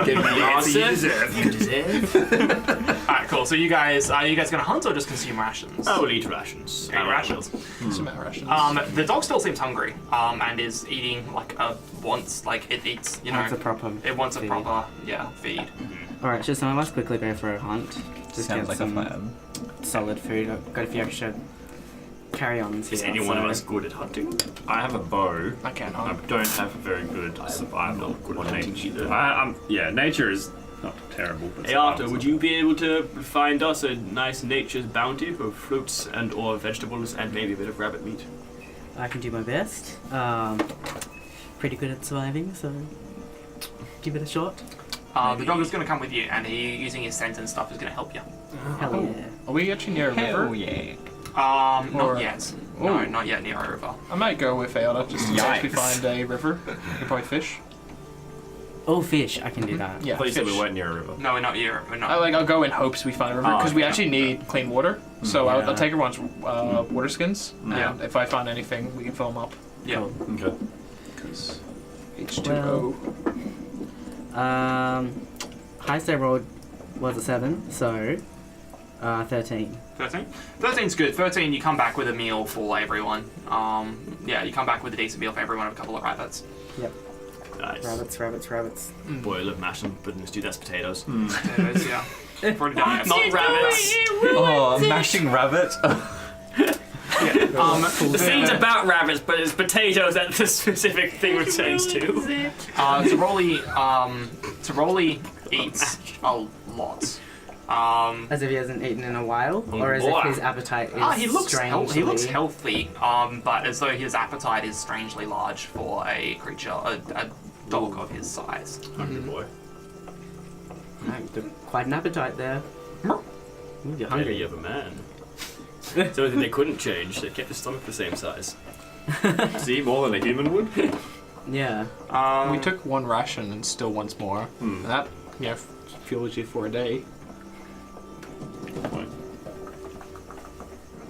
give me the answer. You deserve. Alright, cool. So you guys gonna hunt or just consume rations? I will eat rations. Eat rations. some rations. The dog still seems hungry. And is eating like it eats. You know, Wants a proper it wants a feed. proper feed. Alright, so some of us quickly go for a hunt. Just Sounds get like a some plan. solid food. I've got a few extra carry-ons here. Is any one of so- us good at hunting? I have a bow. I can't I hunt. don't have a very good survival not good or at hunting nature. either. Nature is not terrible. But Hey Arthur, would you be able to find us a nice nature's bounty of fruits and or vegetables and maybe a bit of rabbit meat? I can do my best. Pretty good at surviving, so give it a shot. The dog is gonna come with you, and he using his scent and stuff is gonna help you. Hell Oh. yeah. Are we actually near a river? Hell yeah. Not Or- yet. No, Ooh. not yet near a river. I might go with Aota just in case we Yikes. find a river. We can probably fish. Oh, fish! I can do that. Yeah, I thought you said we fish. weren't near a river. No, we're not here. We're not. I'll go in hopes we find a river Oh, because we okay. actually need clean water. So Yeah. I'll take everyone's water skins, Yeah. and if I find anything, we can fill them up. Yeah. Cool. Okay. Because H2O. Highest I rolled was a 7, so 13. 13? 13's good. 13, you come back with a meal for everyone. You come back with a decent meal for everyone, a couple of rabbits. Yep. Nice. Rabbits. Boil it, mash them, put in the stew. That's potatoes. Potatoes, yeah. Already done it. Not rabbits. Oh, mashing rabbit. The scene's about rabbits, but it's potatoes that the specific thing pertains to. Taroli eats a lot. As if he hasn't eaten in a while, or as boy. if his appetite is He looks strangely... he looks healthy, but as though his appetite is strangely large for a creature, a dog of his size. Hungry boy. Quite an appetite there. Ooh, you're Hungry hungry. of a man. So they couldn't change. They kept his stomach the same size. See, more than a human would. Yeah. We took one ration and still wants more. And that fuels you for a day. Point.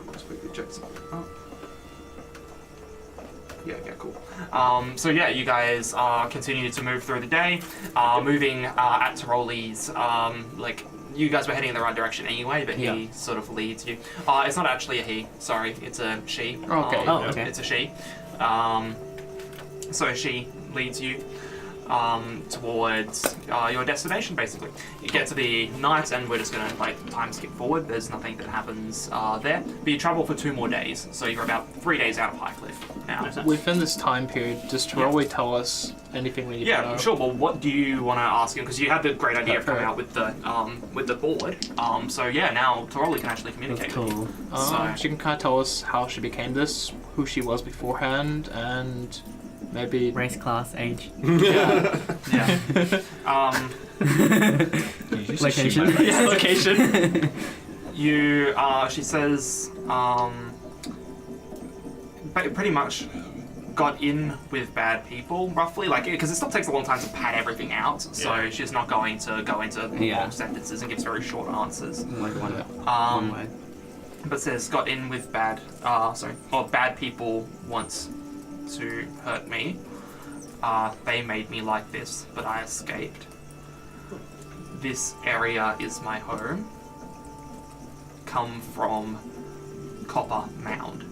Let's quickly check something out. Yeah, cool. You guys continue to move through the day, moving at Taroli's, you guys were heading in the right direction anyway, but he sort of leads you. It's not actually a he, sorry, it's a she. Okay. Okay. It's a she. So she leads you towards your destination, basically. You get to the night, and we're just gonna time skip forward. There's nothing that happens there. But you travel for 2 more days, so you're about 3 days out of Highcliff now. Within this time period, does Taroli tell us anything we need to know? Yeah, sure. Well, what do you want to ask him? Because you had the great idea of coming out with the board. Now Taroli can actually communicate That's with you. cool. So- She can kind of tell us how she became this, who she was beforehand, and maybe... Race, class, age. Yeah. Location. location. You, she says, pretty much got in with bad people, roughly, because it still takes a long time to pad everything out, so she's not going to go into long sentences and gives very short answers. Like one word. But says got in with bad people once to hurt me. They made me like this, but I escaped. This area is my home. Come from Copper Mound.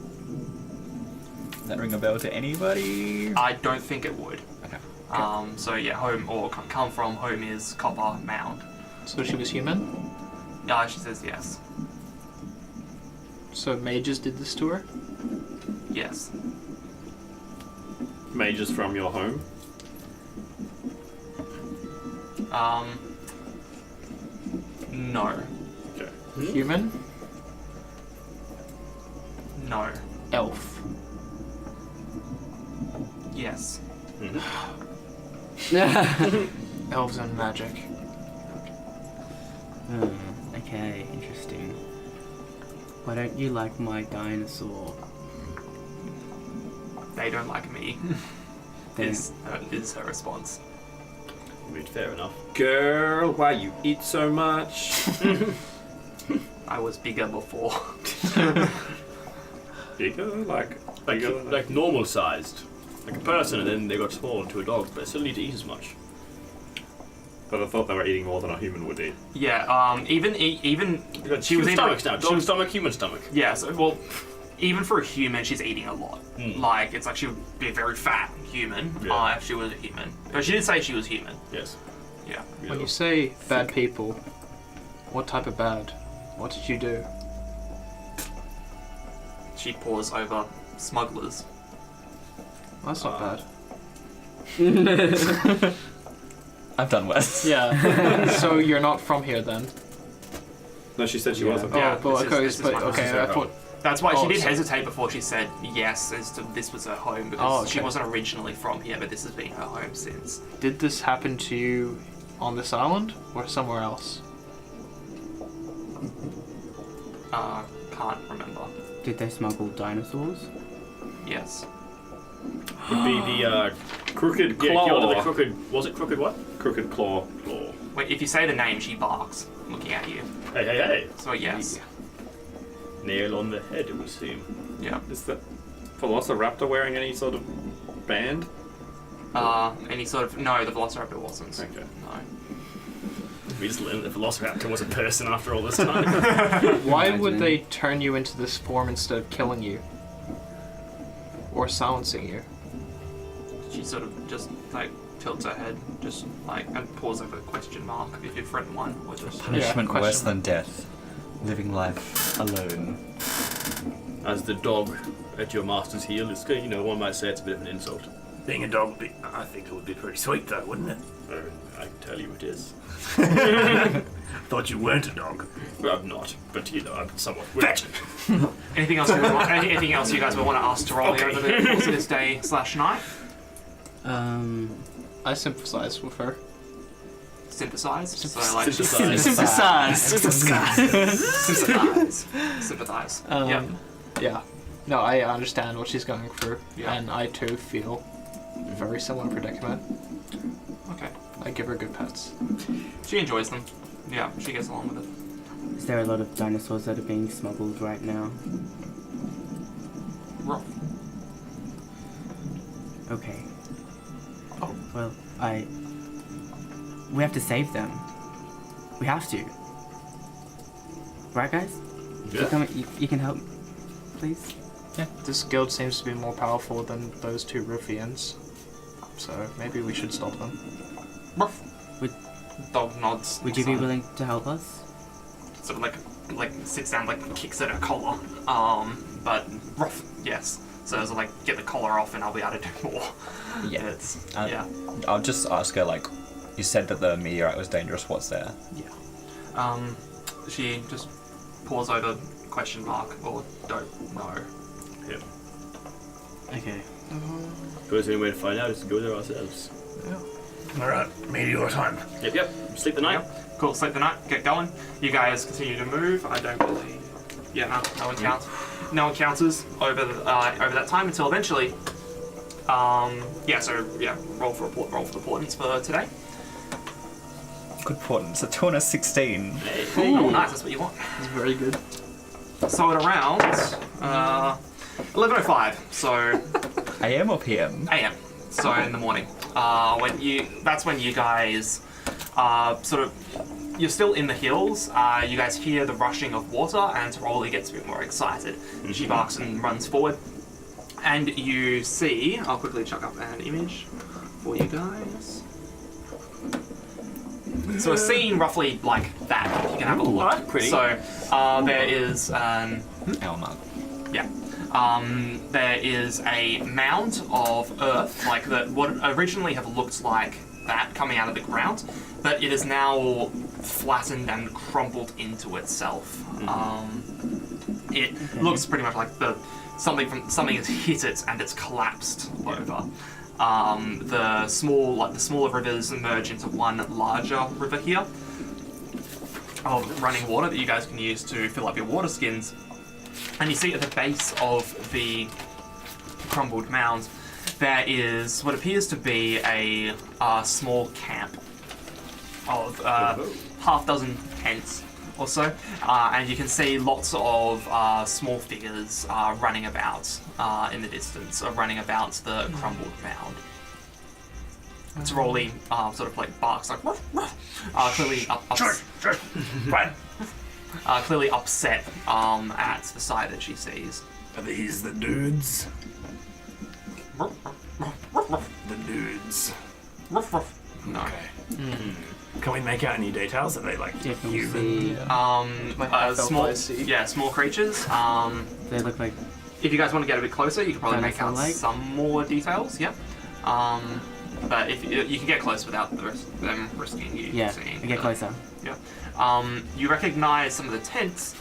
Does that ring a bell to anybody? I don't think it would. Okay. Home or come from home is Copper Mound. So she was human? She says yes. So mages did this to her? Yes. Mages from your home. No. Okay. Human? No. Elf. Yes. Elves and magic. Okay, interesting. Why don't you like my dinosaur? They don't like me. Then- is her response. I mean, fair enough. Girl, why you eat so much? I was bigger before. bigger, like bigger than Like normal sized. Like a person, and then they got small into a dog, but they still need to eat as much. But I thought they were eating more than a human would eat. Yeah. Even she was eating stomachs now. Dog stomach, human stomach. Yeah. So, well, even for a human, she's eating a lot. Like it's like she would be a very fat human Yeah. if she was a human. But she did say she was human. Yes. Yeah. When you say bad people, what type of bad? What did you do? She pours over smugglers. That's not bad. I've done worse. Yeah. So you're not from here then? No, she said she wasn't. Yeah, Oh, this is- okay, this is but my okay. sister's I thought. That's why Oh, she did so- hesitate before she said yes as to this was her home because Oh, she okay. wasn't originally from here, but this has been her home since. Did this happen to you on this island or somewhere else? Can't remember. Did they smuggle dinosaurs? Yes. Would be the Crooked yeah, claw. killed the crooked. Was it crooked what? Crooked claw. Claw. Wait, if you say the name, she barks, looking at you. Hey, hey, hey! So yes. Nail on the head, it would seem. Yeah. Is the Velociraptor wearing any sort of band? Any sort of no, the Velociraptor wasn't. Okay. No. We just learned that Velociraptor was a person after all this time. Why would Imagine. they turn you into this form instead of killing you? Or silencing you? She sort of just like tilts her head, just like and pulls over a question mark if you've written one, or just Punishment Yeah, worse question. than death. Living life alone. As the dog at your master's heel, it's, you know, one might say it's a bit of an insult. Being a dog would be, I think it would be pretty sweet though, wouldn't it? I can tell you it is. Thought you weren't a dog. Well, I'm not, but you know, I'm somewhat weird. anything else. Anything else you guys would want to ask to roll Okay. over the course of this day/night? I sympathize with her. Synthesize. So like Synthesize. sympathize. Um, Yeah. Yeah. No, I understand what she's going through, Yeah. and I too feel very similar predicament. Okay. I give her good pets. She enjoys them. Yeah, she gets along with it. Is there a lot of dinosaurs that are being smuggled right now? Rough. Okay. Oh. Well, we have to save them. We have to. Right, guys? Yeah. You can help, please? Yeah. This guild seems to be more powerful than those two ruffians, so maybe we should stop them. Ruff. Would- Dog nods. Would you be willing to help us? Sort of like sits down, like kicks at her collar. But rough. Yes. So it's like get the collar off, and I'll be able to do more. Yeah. It's Uh, yeah. I'll just ask her, like, you said that the meteorite was dangerous. What's there? Yeah. She just pulls over question mark or don't know. Yeah. Okay. Suppose the only way to find out is to go there ourselves. Alright, meteor time. Yep. Sleep the night. Yep. Cool. Sleep the night. Get going. You guys continue to move. I don't believe. Yeah. No one counts. No one counters over that time until eventually. Yeah. So yeah. Roll for the portents for today. Good portents. A 2 and a 16. Oh, nice. That's what you want. It's very good. So at around 11:05. So AM or PM? AM. So in the morning. That's when you guys sort of, you're still in the hills. You guys hear the rushing of water, and Rolly gets a bit more excited. She barks and runs forward, and you see. I'll quickly chuck up an image for you guys. So a scene roughly like that. You can have a look. Alright, pretty. So there is. Elma. Yeah. There is a mound of earth, like that would originally have looked like that coming out of the ground, but it is now flattened and crumpled into itself. It looks pretty much like something has hit it and it's collapsed over. The smaller rivers merge into one larger river here of running water that you guys can use to fill up your water skins. And you see at the base of the crumbled mound, there is what appears to be a small camp of half dozen tents or so, and you can see lots of small figures running about in the distance, running about the crumbled mound. It's Rolly sort of like barks like clearly clearly upset at the sight that she sees. Are these the dudes? The dudes. No. Okay. Can we make out any details? Are they like Definitely human? see. Small, small creatures. They look like If you guys want to get a bit closer, you can probably make out Dinosaur-like? some more details. Yeah. But if you can get close without them risking you seeing. I get closer. Yeah. You recognize some of the tents.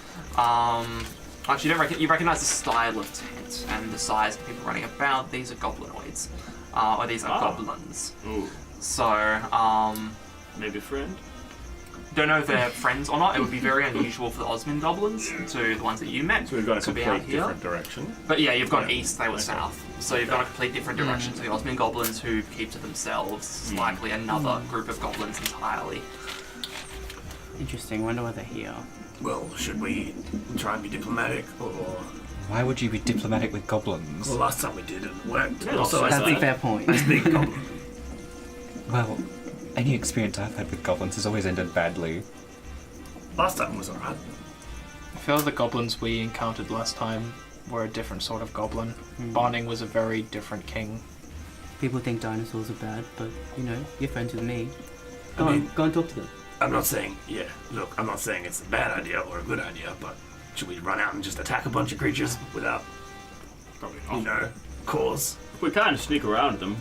Actually, you recognize the style of tent and the size of people running about. These are goblinoids, or these are goblins. Ooh. So, Maybe a friend? don't know if they're friends or not. It would be very unusual for the Osmond goblins to the ones that you met So we've got a to be out complete here. different direction. But yeah, you've gone east, they were south. So you've gone a complete different direction to the Osmond goblins who keep to themselves. Likely another group of goblins entirely. Interesting. Wonder why they're here. Well, should we try and be diplomatic, or Why would you be diplomatic with goblins? well, last time we did it worked. Yeah, Also, that's I That's a speak, fair point. I speak goblin. Well, any experience I've had with goblins has always ended badly. Last time was alright. I feel the goblins we encountered last time were a different sort of goblin. Barning was a very different king. People think dinosaurs are bad, but you know, you're friends with me. I mean- Go and talk to them. I'm not saying, look, I'm not saying it's a bad idea or a good idea, but should we run out and just attack a bunch of creatures without, Probably cause? We kind of sneak around them.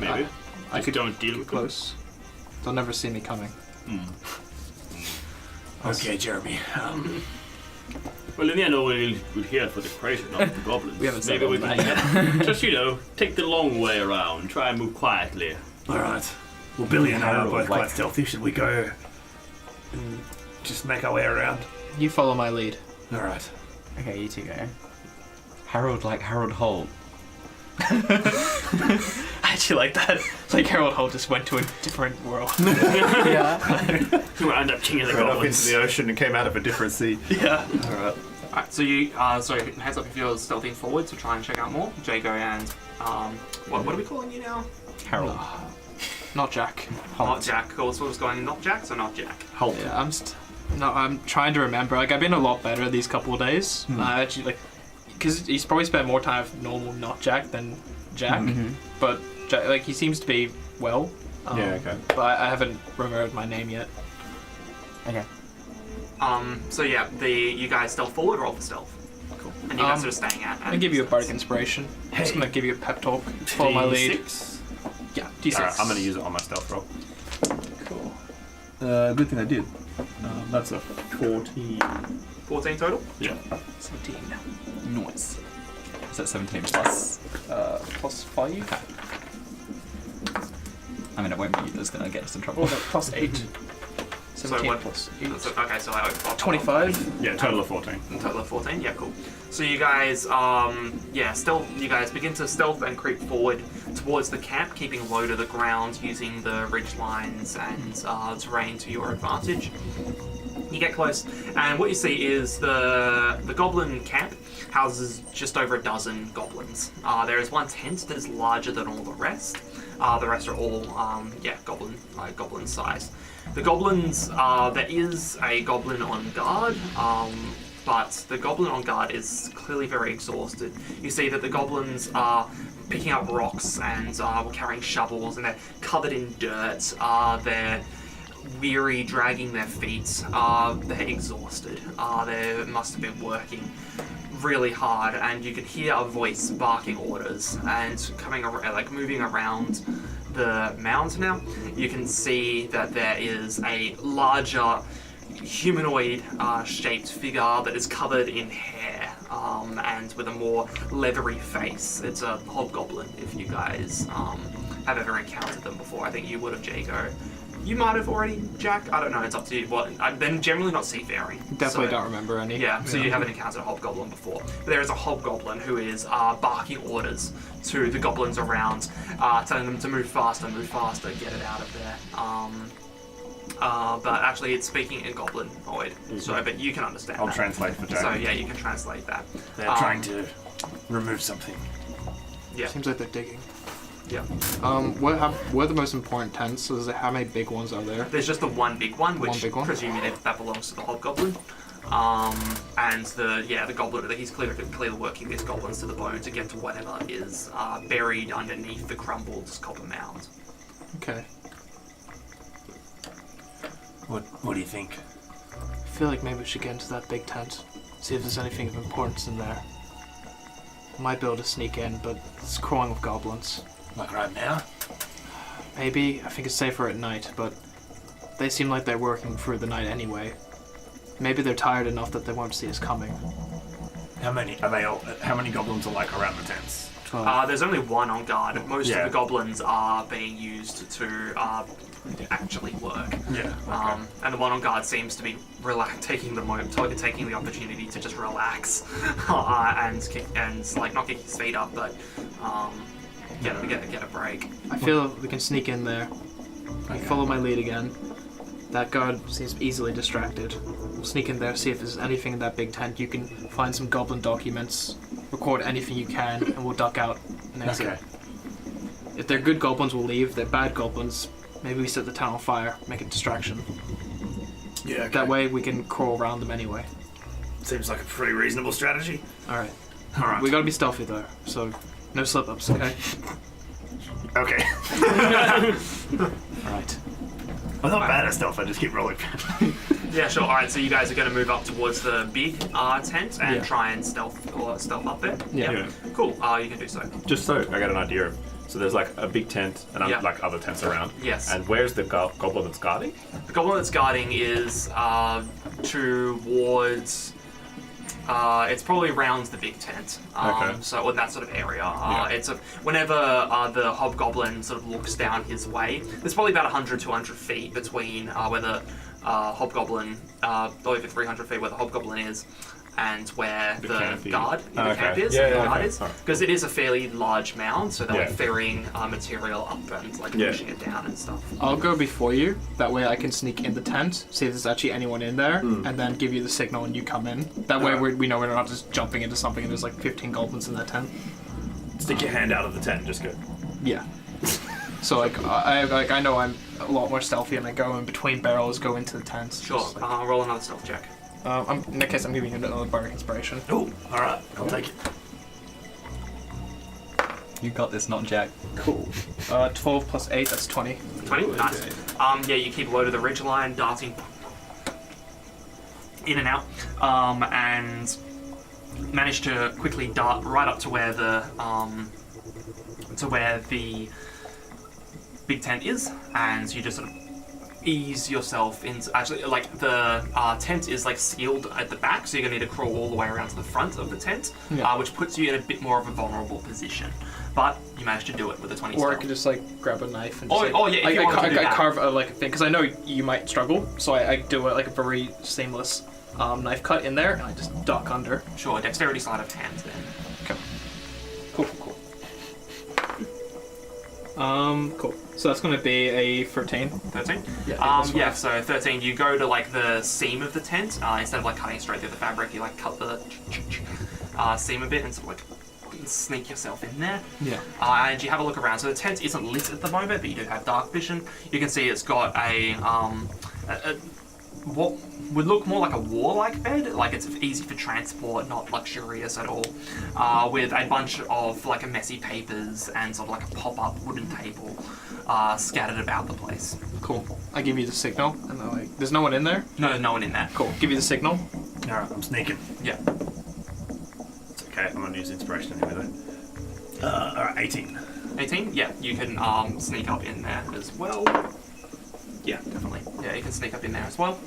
Maybe. I could don't deal with them. close. They'll never see me coming. Okay, Jeremy. Well, in the end, we're here for the creatures, not the goblins. We haven't said Maybe we all can just, take the long way around. Try and move quietly. Alright. Well, Billy and I are Harold, both like- quite stealthy. Should we go and just make our way around? You follow my lead. Alright. Okay, you two go. Harold like Harold Holt. I actually like that. It's like Harold Holt just went to a different world. Yeah. We wound up king of the Went up goblins. into the ocean and came out of a different sea. Yeah. Alright. Alright, so you, heads up if you're stealthing forward to try and check out more. Jago and, what are we calling you now? Harold. Not Jack. Not Jack. Cool, so what's going not Jack, so not Jack. Holt. Yeah, I'm trying to remember. Like, I've been a lot better these couple of days. Actually, because he's probably spent more time with normal not Jack than Jack. But Jack, he seems to be well. Yeah, okay. But I haven't remembered my name yet. Okay. So yeah, you guys stealth forward, roll for stealth. Cool. And you guys are staying at. I'm gonna give you a bardic inspiration. I'm just gonna give you a pep talk. Follow my lead. D6? Yeah, D6. Alright, I'm going to use it on my stealth roll. Cool. Good thing I did. That's a 14. 14 total? Yeah. 17. Nice. Is that 17 plus? Plus 5. I mean, it won't be you that's going to get us in trouble. Oh, no, plus 8. 17 what- plus 8. So, okay, so I'll 25. Yeah, total of 14. A total of 14, yeah, cool. So you guys, you guys begin to stealth and creep forward towards the camp, keeping low to the ground, using the ridge lines and terrain to your advantage. You get close, and what you see is the goblin camp houses just over a dozen goblins. There is one tent that is larger than all the rest. The rest are all, goblin size. The goblins, there is a goblin on guard, but the goblin on guard is clearly very exhausted. You see that the goblins are picking up rocks and carrying shovels, and they're covered in dirt. They're weary, dragging their feet. They're exhausted. They must have been working really hard, and you can hear a voice barking orders and coming around, moving around the mound now. You can see that there is a larger humanoid shaped figure that is covered in hair and with a more leathery face. It's a hobgoblin, if you guys have ever encountered them before. I think you would have, Jago. You might have already, Jack. I don't know, it's up to you. Well, they're generally not seafaring. Definitely so- don't remember any. Yeah, so you haven't encountered a hobgoblin before. But there is a hobgoblin who is barking orders to the goblins around, telling them to move faster, get it out of there. but actually it's speaking in Goblinoid. So, but you can understand I'll that. translate for Jack. So yeah, you can translate that. They're trying to remove something. Yeah. Seems like they're digging. Yeah. What are the most important tents? So how many big ones are there? There's just the one big one, which big one? presumably that belongs to the Hobgoblin. And the goblin, he's clearly working these goblins to the bone to get to whatever is buried underneath the crumbled copper mound. Okay. What do you think? I feel like maybe we should get into that big tent, see if there's anything of importance in there. Might be able to sneak in, but it's crawling with goblins. Like right now? Maybe. I think it's safer at night, but they seem like they're working through the night anyway. Maybe they're tired enough that they won't see us coming. How many goblins are like around the tents? 12. There's only one on guard. Most Yeah. of the goblins are being used to actually work. Yeah. And the one on guard seems to be taking the opportunity to just relax and like not kick his feet up, but get a break. I feel we can sneak in there. Follow my lead again. That guard seems easily distracted. We'll sneak in there, see if there's anything in that big tent. You can find some goblin documents, record anything you can, and we'll duck out and exit. Okay. If they're good goblins, we'll leave. If they're bad goblins, maybe we set the town on fire, make a distraction. Yeah. Okay. That way we can crawl around them anyway. Seems like a pretty reasonable strategy. Alright. All right. We gotta be stealthy though, so no slip-ups, okay? Okay. Alright. I'm not bad at stealth. I just keep rolling. Yeah, sure. All right, so you guys are going to move up towards the big tent and Yeah. try and stealth up there. Yeah. Yeah. Cool. You can do so. Just so I get an idea of, so there's like a big tent and Yeah. like other tents around. Yes. And where's the goblin that's guarding? The goblin that's guarding is towards. It's probably around the big tent. Okay. So in that sort of area. Yeah. It's whenever the hobgoblin sort of looks down his way. There's probably about 100, 200 feet between where the hobgoblin, over 300 feet where the hobgoblin is, and where The the camp is. guard, Oh, the okay. camp is, Yeah, the yeah, guard okay. is, Alright. because it is a fairly large mound, so they're like Yeah. ferrying material up and like Yeah. pushing it down and stuff. I'll go before you. That way I can sneak in the tent, see if there's actually anyone in there, and then give you the signal and you come in. That way we know we're not just jumping into something and there's like 15 goblins in that tent. Stick your hand out of the tent and just go. Yeah. So I know I'm a lot more stealthy and I go in between barrels, go into the tent. Sure. Just like- Roll another stealth check. in that case, I'm giving you another bardic inspiration. Oh, all right. I'll take it. You got this, not Jack. Cool. 12 plus 8, that's 20. 20? Nice. Yeah, you keep low to the ridgeline, darting in and out, and manage to quickly dart right up to where the big tent is, and you just sort of ease yourself into. Actually, like the tent is like sealed at the back, so you're gonna need to crawl all the way around to the front of the tent, Yeah. which puts you in a bit more of a vulnerable position. But you managed to do it with a 20 Or I stealth. could just like grab a knife and Oh, just, oh, yeah, if you wanted to do I that. carve like a thing because I know you might struggle, so I do like a very seamless knife cut in there and I just duck under. Sure, dexterity sleight of hand then. Okay. Cool. Cool. So that's going to be a 13. 13? Yeah, Yeah, so 13, you go to like the seam of the tent, instead of like cutting straight through the fabric, you like cut the seam a bit and sort of like sneak yourself in there. Yeah. And you have a look around. So the tent isn't lit at the moment, but you do have dark vision. You can see it's got a what would look more like a war-like bed, like it's easy for transport, not luxurious at all, with a bunch of like messy papers and sort of like a pop-up wooden table scattered about the place. Cool. I give you the signal and they're like, there's no one in there? No, no one in there. Cool. Give you the signal. All right, I'm sneaking. Yeah. It's okay. I'm gonna use inspiration anyway. Though. All right, 18. 18? Yeah, you can sneak up in there as well. Yeah, definitely. Yeah, you can sneak up in there as well.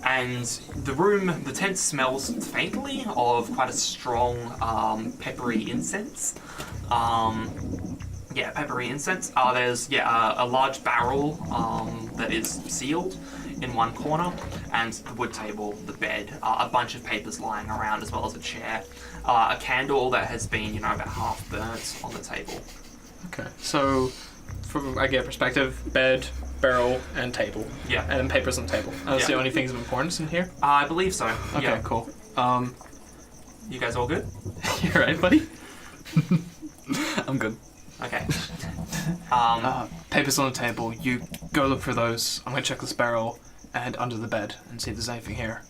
And the tent smells faintly of quite a strong peppery incense. Yeah, peppery incense. There's a large barrel that is sealed in one corner, and the wood table, the bed, a bunch of papers lying around, as well as a chair, a candle that has been, about half burnt on the table. Okay. So, from I get a perspective, bed, barrel, and table. Yeah. And then papers on the table. That's the Yeah. only things of importance in here? I believe so. Okay, Yeah. cool. You guys all good? You right, buddy? I'm good. Okay. Papers on the table. You go look for those. I'm gonna check this barrel and under the bed and see if there's anything here.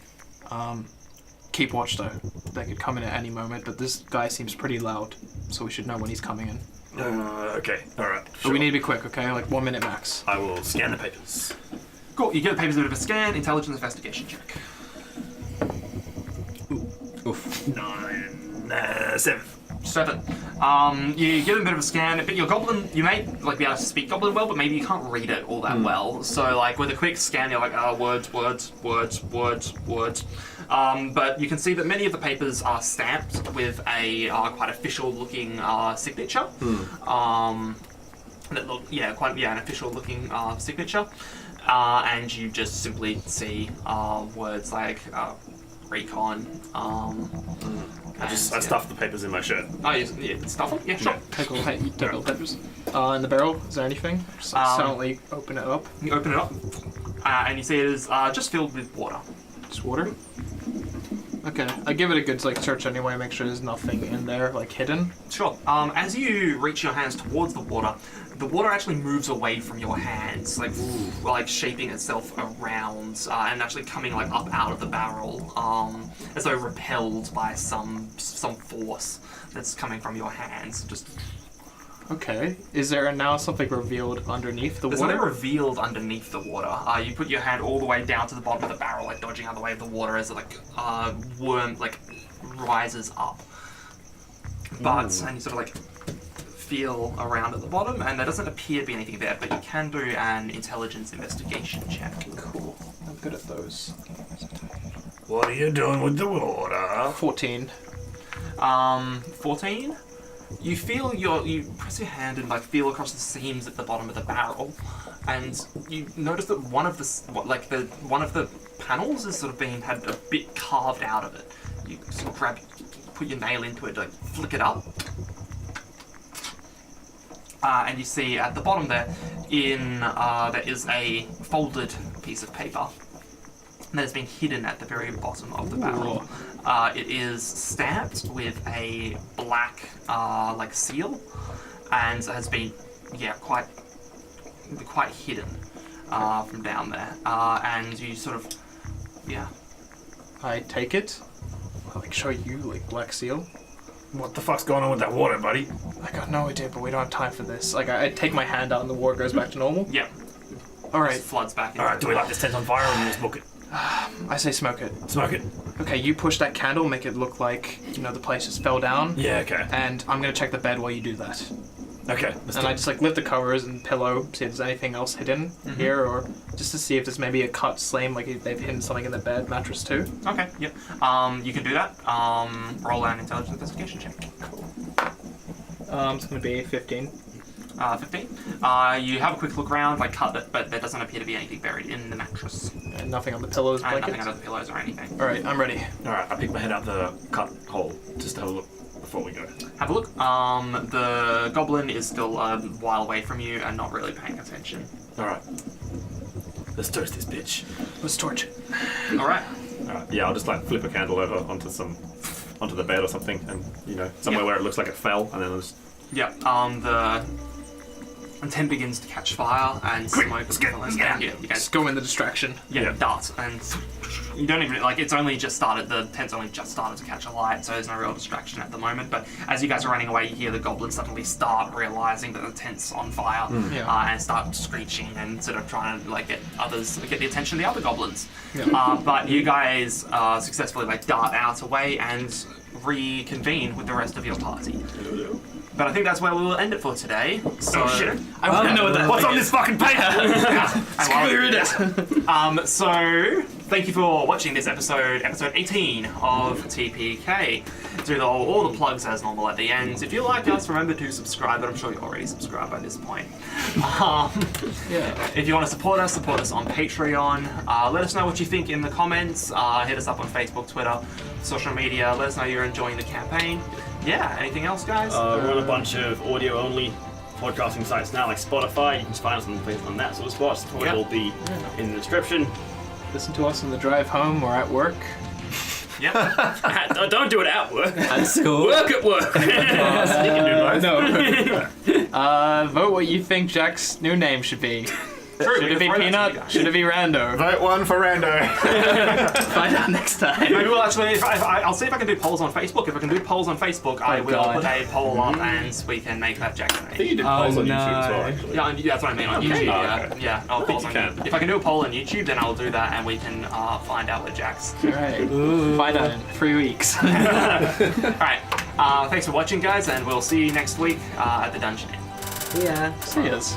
Keep watch though. They could come in at any moment, but this guy seems pretty loud, so we should know when he's coming in. Okay, alright. But we need to be quick, okay? Like 1 minute max. I will scan the papers. Cool. You give the papers a bit of a scan. Intelligence investigation check. Oof. 7. 7. You give it a bit of a scan, but your goblin, you may like be able to speak goblin well, but maybe you can't read it all that well. So like with a quick scan, you're like, words. But you can see that many of the papers are stamped with a quite official looking signature. That look, an official looking signature. And you just simply see words like recon. I stuffed the papers in my shirt. Oh, yeah, stuff them? Yeah, sure. Take all the papers. In the barrel, is there anything? Just silently open it up. You open it up, and you see it is just filled with water. Just water. Okay, I give it a good search anyway, make sure there's nothing in there hidden. Sure. As you reach your hands towards the water actually moves away from your hands, like shaping itself around, and actually coming up out of the barrel, as though repelled by some force that's coming from your hands. Just okay. Is there now something revealed underneath the there's water? nothing revealed underneath the water. You put your hand all the way down to the bottom of the barrel, dodging out of the way of the water as it worm rises up. But and you sort of feel around at the bottom, and there doesn't appear to be anything there, but you can do an intelligence investigation check. Cool. I'm good at those. What are you doing with the water? 14. 14. You feel you press your hand and feel across the seams at the bottom of the barrel, and you notice that one of the panels has sort of had a bit carved out of it. You sort of put your nail into it, flick it up. And you see at the bottom there, there is a folded piece of paper that has been hidden at the very bottom of the barrel. It is stamped with a black seal, and has been quite hidden from down there. And you sort of I take it. I show you black seal. What the fuck's going on with that water, buddy? I got no idea, but we don't have time for this. I take my hand out and the water goes back to normal. Yeah. Alright. Just floods back. Alright, do we light this tent on fire or do we just book it? I say smoke it. Smoke it. Okay, you push that candle, make it look like, the place just fell down. Yeah, okay. And I'm gonna check the bed while you do that. Okay. And I just lift the covers and pillow, see if there's anything else hidden here, or just to see if there's maybe a cut slame, they've hidden something in the bed mattress too. Okay, yep. You can do that. Roll an intelligence investigation check. Cool. It's gonna be 15. 15. You have a quick look around, cut it, but there doesn't appear to be anything buried in the mattress. And nothing on the pillows, And blankets? nothing under the pillows or anything. Alright, I'm ready. Alright, I pick my head out the cut hole just to have a look before we go. Have a look. The goblin is still a while away from you and not really paying attention. Alright. Let's torch this bitch. Let's torch it. Alright. Alright, yeah, I'll just flip a candle over onto the bed or something, and somewhere where it looks like it fell, and then I'll just... Yeah, the tent begins to catch fire and Quick, smoke. let's get out. Yeah, you guys Just go in the distraction. dart, and you don't even it's only just started. The tent's only just started to catch a light, so there's no real distraction at the moment. But as you guys are running away, you hear the goblins suddenly start realizing that the tent's on fire, and start screeching and sort of trying to get the attention of the other goblins. But you guys successfully dart out away and reconvene with the rest of your party. But I think that's where we will end it for today. So, shit. I want to know what that What's on thing this fucking paper? So, thank you for watching this episode 18 of TPK. Do all the plugs as normal at the end. If you like us, remember to subscribe, but I'm sure you're already subscribed by this point. If you want to support us on Patreon. Let us know what you think in the comments. Hit us up on Facebook, Twitter, social media. Let us know you're enjoying the campaign. Yeah, anything else, guys? We're on a bunch of audio-only podcasting sites now, like Spotify. You can just find us on that sort of spot. Yeah. It'll be in the description. Listen to us on the drive home or at work. Yeah. Don't do it at work. At school. Work at work. You can do both. No. Vote what you think Jack's new name should be. True, Should it be we can throw that to you Peanut? guys. Should it be Rando? Vote 1 for Rando. Find out next time. Maybe we'll actually. I'll see if I can do polls on Facebook. If I can do polls on Facebook, I will God. put a poll up and we can make that Jack's I think name. you did polls on YouTube as well, actually. Yeah, that's what I mean on YouTube. Yeah, okay. yeah. I'll polls you on. can. If I can do a poll on YouTube, then I'll do that, and we can find out what Jack's. All right. Find out in 3 weeks. All right. Thanks for watching, guys, and we'll see you next week at the dungeon. Yeah. See us.